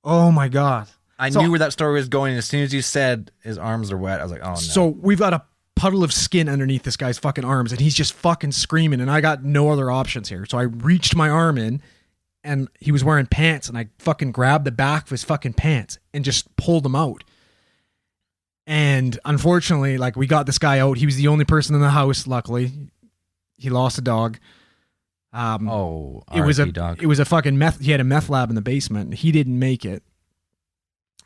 Oh my God. I So- knew where that story was going. As soon as you said his arms are wet, I was like, oh no. So we've got a puddle of skin underneath this guy's fucking arms and he's just fucking screaming and I got no other options here. So I reached my arm in and he was wearing pants and I fucking grabbed the back of his fucking pants and just pulled him out. And unfortunately, like we got this guy out. He was the only person in the house, luckily. He lost a dog. It was a dog. It was a fucking meth. He had a meth lab in the basement. He didn't make it.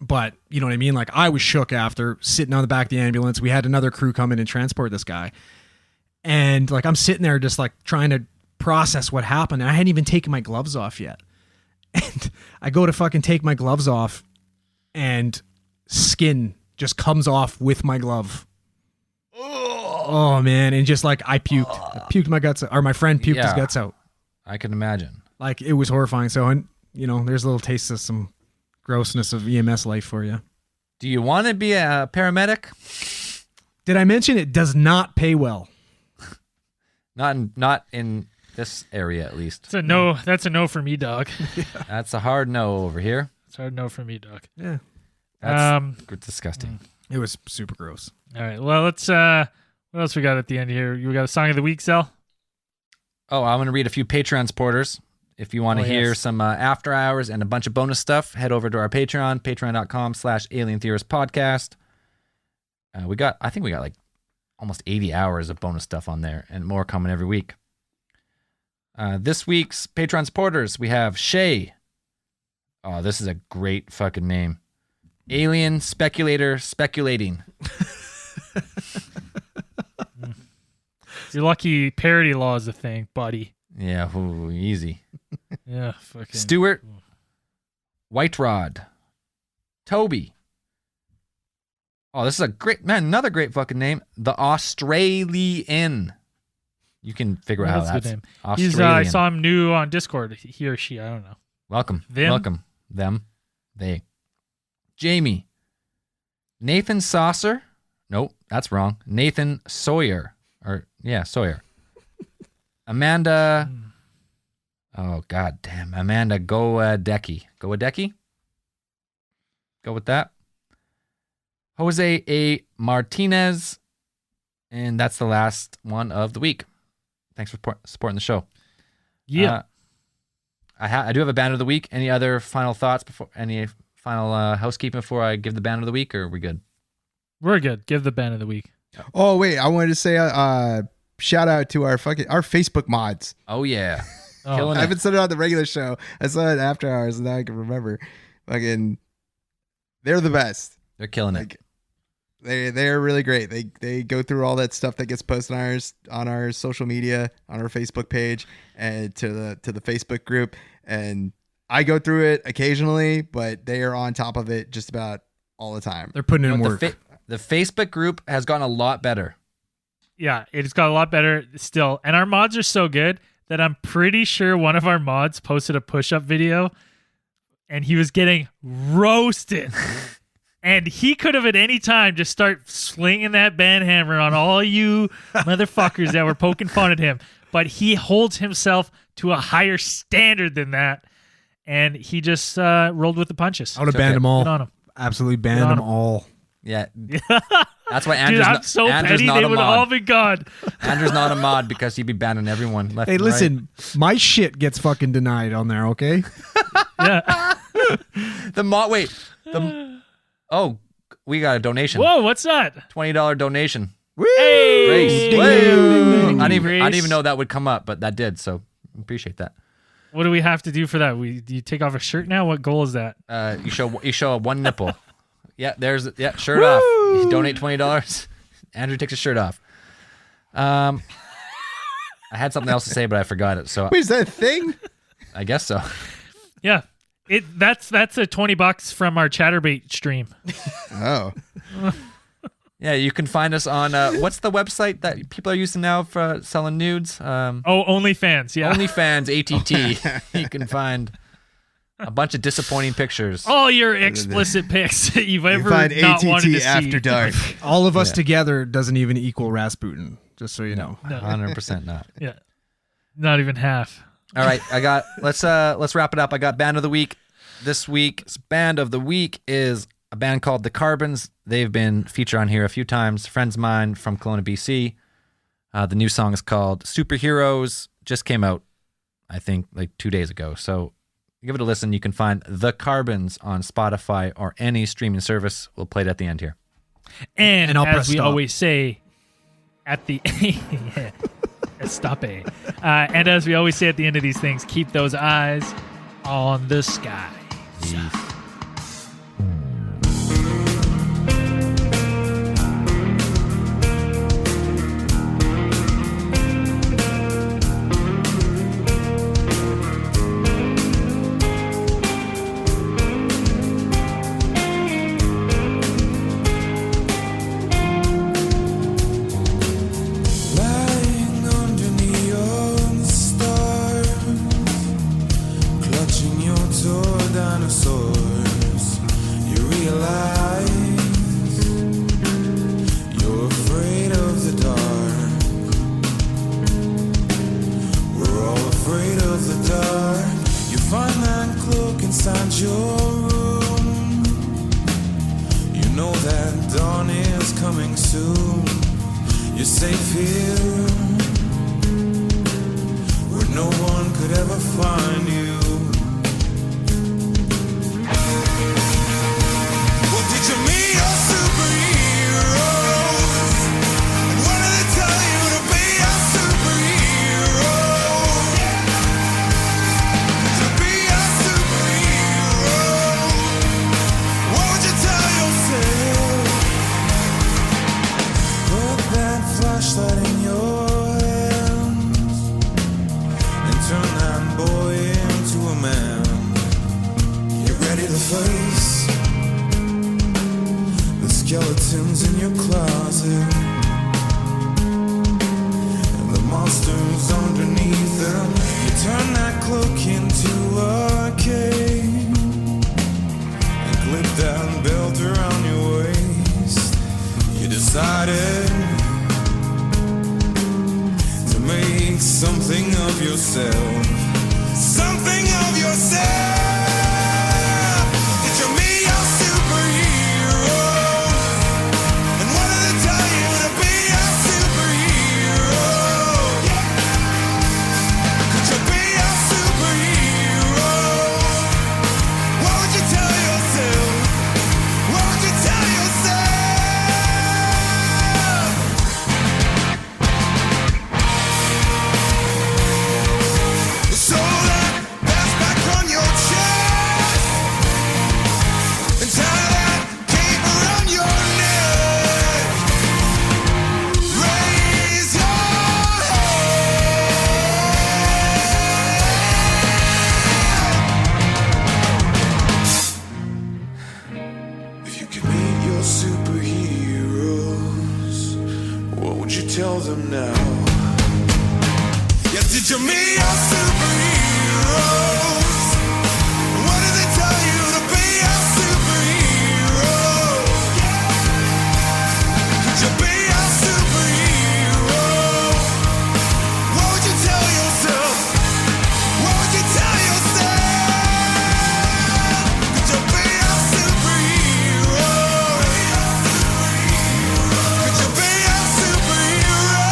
But you know what I mean? Like I was shook after sitting on the back of the ambulance. We had another crew come in and transport this guy. And like I'm sitting there just like trying to process what happened. And I hadn't even taken my gloves off yet. And I go to fucking take my gloves off and skin just comes off with my glove. Oh man. And just like I puked my guts, or my friend puked his guts out. I can imagine. Like it was horrifying. So, and you know, there's a little taste of some grossness of EMS life for you. Do you want to be a paramedic? Did I mention it does not pay well? Not in this area, at least. It's a no. That's a no for me, dog. That's a hard no over here. It's a hard no for me, dog. Yeah. That's disgusting. It was super gross. All right. Well, let's. What else we got at the end here? You got a song of the week, Sal? Oh, I'm going to read a few Patreon supporters. If you want to hear yes. some after hours and a bunch of bonus stuff, head over to our Patreon, patreon.com/Alien Theorist Podcast. I think we got like almost 80 hours of bonus stuff on there and more coming every week. This week's Patreon supporters, we have Shay. Oh, this is a great fucking name. Alien Speculator Speculating. You're lucky parody law is a thing, buddy. Yeah, easy. Yeah, fucking. Stuart White Rod. Toby. Oh, this is a great, man, another great fucking name. The Australian. You can figure out That's how a good that's name. Australian. I saw him new on Discord. He or she, I don't know. Welcome. Them? Welcome. Them. They. Jamie. Nathan Saucer. Nope, that's wrong. Nathan Sawyer. Sawyer. Amanda. Oh, god damn. Amanda Goadecki. Goadecki? Go with that. Jose A. Martinez. And that's the last one of the week. Thanks for supporting the show. Yeah. I do have a band of the week. Any other final thoughts any final housekeeping before I give the band of the week, or are we good? We're good. Give the band of the week. Oh wait, I wanted to say shout out to our Facebook mods. Oh yeah. Oh. Killing I it. haven't said it on the regular show. I saw it after hours, and now I can remember. Fucking, they're the best. They're killing it. Like, they're really great. They go through all that stuff that gets posted on our social media, on our Facebook page, and to the Facebook group. And I go through it occasionally, but they are on top of it just about all the time. They're putting in You know, work. the Facebook group has gotten a lot better. Yeah, it's got a lot better still. And our mods are so good that I'm pretty sure one of our mods posted a push-up video and he was getting roasted. And he could have at any time just start slinging that band hammer on all you motherfuckers that were poking fun at him. But he holds himself to a higher standard than that. And he just rolled with the punches. I would have It's banned okay. them all. Good on him. Absolutely banned Good on them all. Yeah. That's why Dude, Andrew's, I'm so Andrew's petty, not they a would all mod. be gone. Andrew's not a mod because he'd be banning everyone left Hey, and right. listen, my shit gets fucking denied on there, okay? Yeah. The mod. Wait. Oh, we got a donation. Whoa, what's that? $20 donation. Hey! Grace. Ding, Woo! ding, ding, ding. I didn't even Grace. know that would come up, but that did. So appreciate that. What do we have to do for that? Do you take off a shirt now? What goal is that? You show one nipple. Yeah, shirt off. You donate $20. Andrew takes his shirt off. I had something else to say, but I forgot it. So Wait, is that a thing? I guess so. Yeah. That's a $20 from our Chatterbait stream. Oh, Yeah, you can find us on what's the website that people are using now for selling nudes? Oh, OnlyFans, yeah. OnlyFans ATT. You can find a bunch of disappointing pictures. All your explicit pics that you've you ever find not wanted to ATT after see. dark. All of us together doesn't even equal Rasputin, just so you know. 100% not. Yeah. Not even half. All right, let's wrap it up. I got band of the week. This week's band of the week is a band called The Carbons. They've been featured on here a few times. Friends of mine from Kelowna, BC. The new song is called Superheroes. Just came out, I think, like 2 days ago. So give it a listen. You can find The Carbons on Spotify or any streaming service. We'll play it at the end here. And I'll as press we stop. always say at the yeah, stop it. And as we always say at the end of these things, keep those eyes on the sky. Lying under neon stars, clutching your toy dinosaur. that dawn is coming soon. You're safe here, where no one could ever find you. Well, did you meet your superheroes? And what did they tell you to be a superhero? Could you be a superhero? What would you tell yourself? Put that flashlight in your hands and turn that boy into a man. You're ready to face the skeletons in your closet and the monsters underneath them. You turn that cloak into a cape and clip that belt around your waist. You decided to make something of yourself. Something of yourself. Did you meet your superheroes? And what did they tell you to be a superhero? Could you be a superhero? What would you tell yourself? What would you tell yourself? So that pass back on your chest and tie that cape around your neck. Raise your head. If you could meet your superheroes, what would you tell them now? Yeah, did you meet your superheroes? What did they tell you to be a superhero? Could you be a superhero? What would you tell yourself? What would you tell yourself? Could you be a superhero? Could you be a superhero?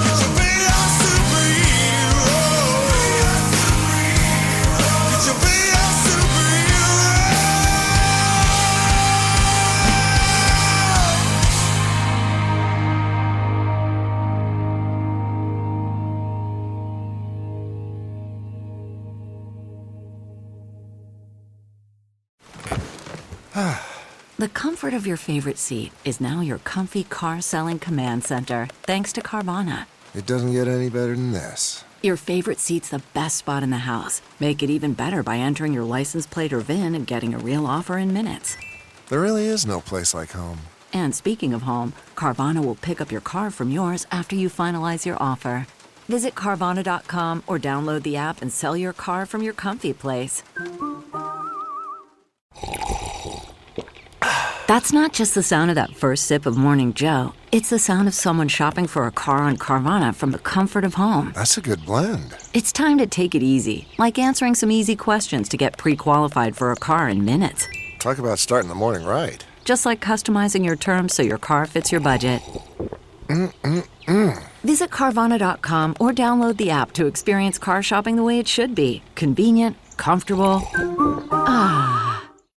Could you be a superhero? Could you be a superhero? The comfort of your favorite seat is now your comfy car selling command center, thanks to Carvana. It doesn't get any better than this. Your favorite seat's the best spot in the house. Make it even better by entering your license plate or VIN and getting a real offer in minutes. There really is no place like home. And speaking of home, Carvana will pick up your car from yours after you finalize your offer. Visit Carvana.com or download the app and sell your car from your comfy place. That's not just the sound of that first sip of Morning Joe. It's the sound of someone shopping for a car on Carvana from the comfort of home. That's a good blend. It's time to take it easy, like answering some easy questions to get pre-qualified for a car in minutes. Talk about starting the morning right. Just like customizing your terms so your car fits your budget. Visit Carvana.com or download the app to experience car shopping the way it should be. Convenient, comfortable. Ah.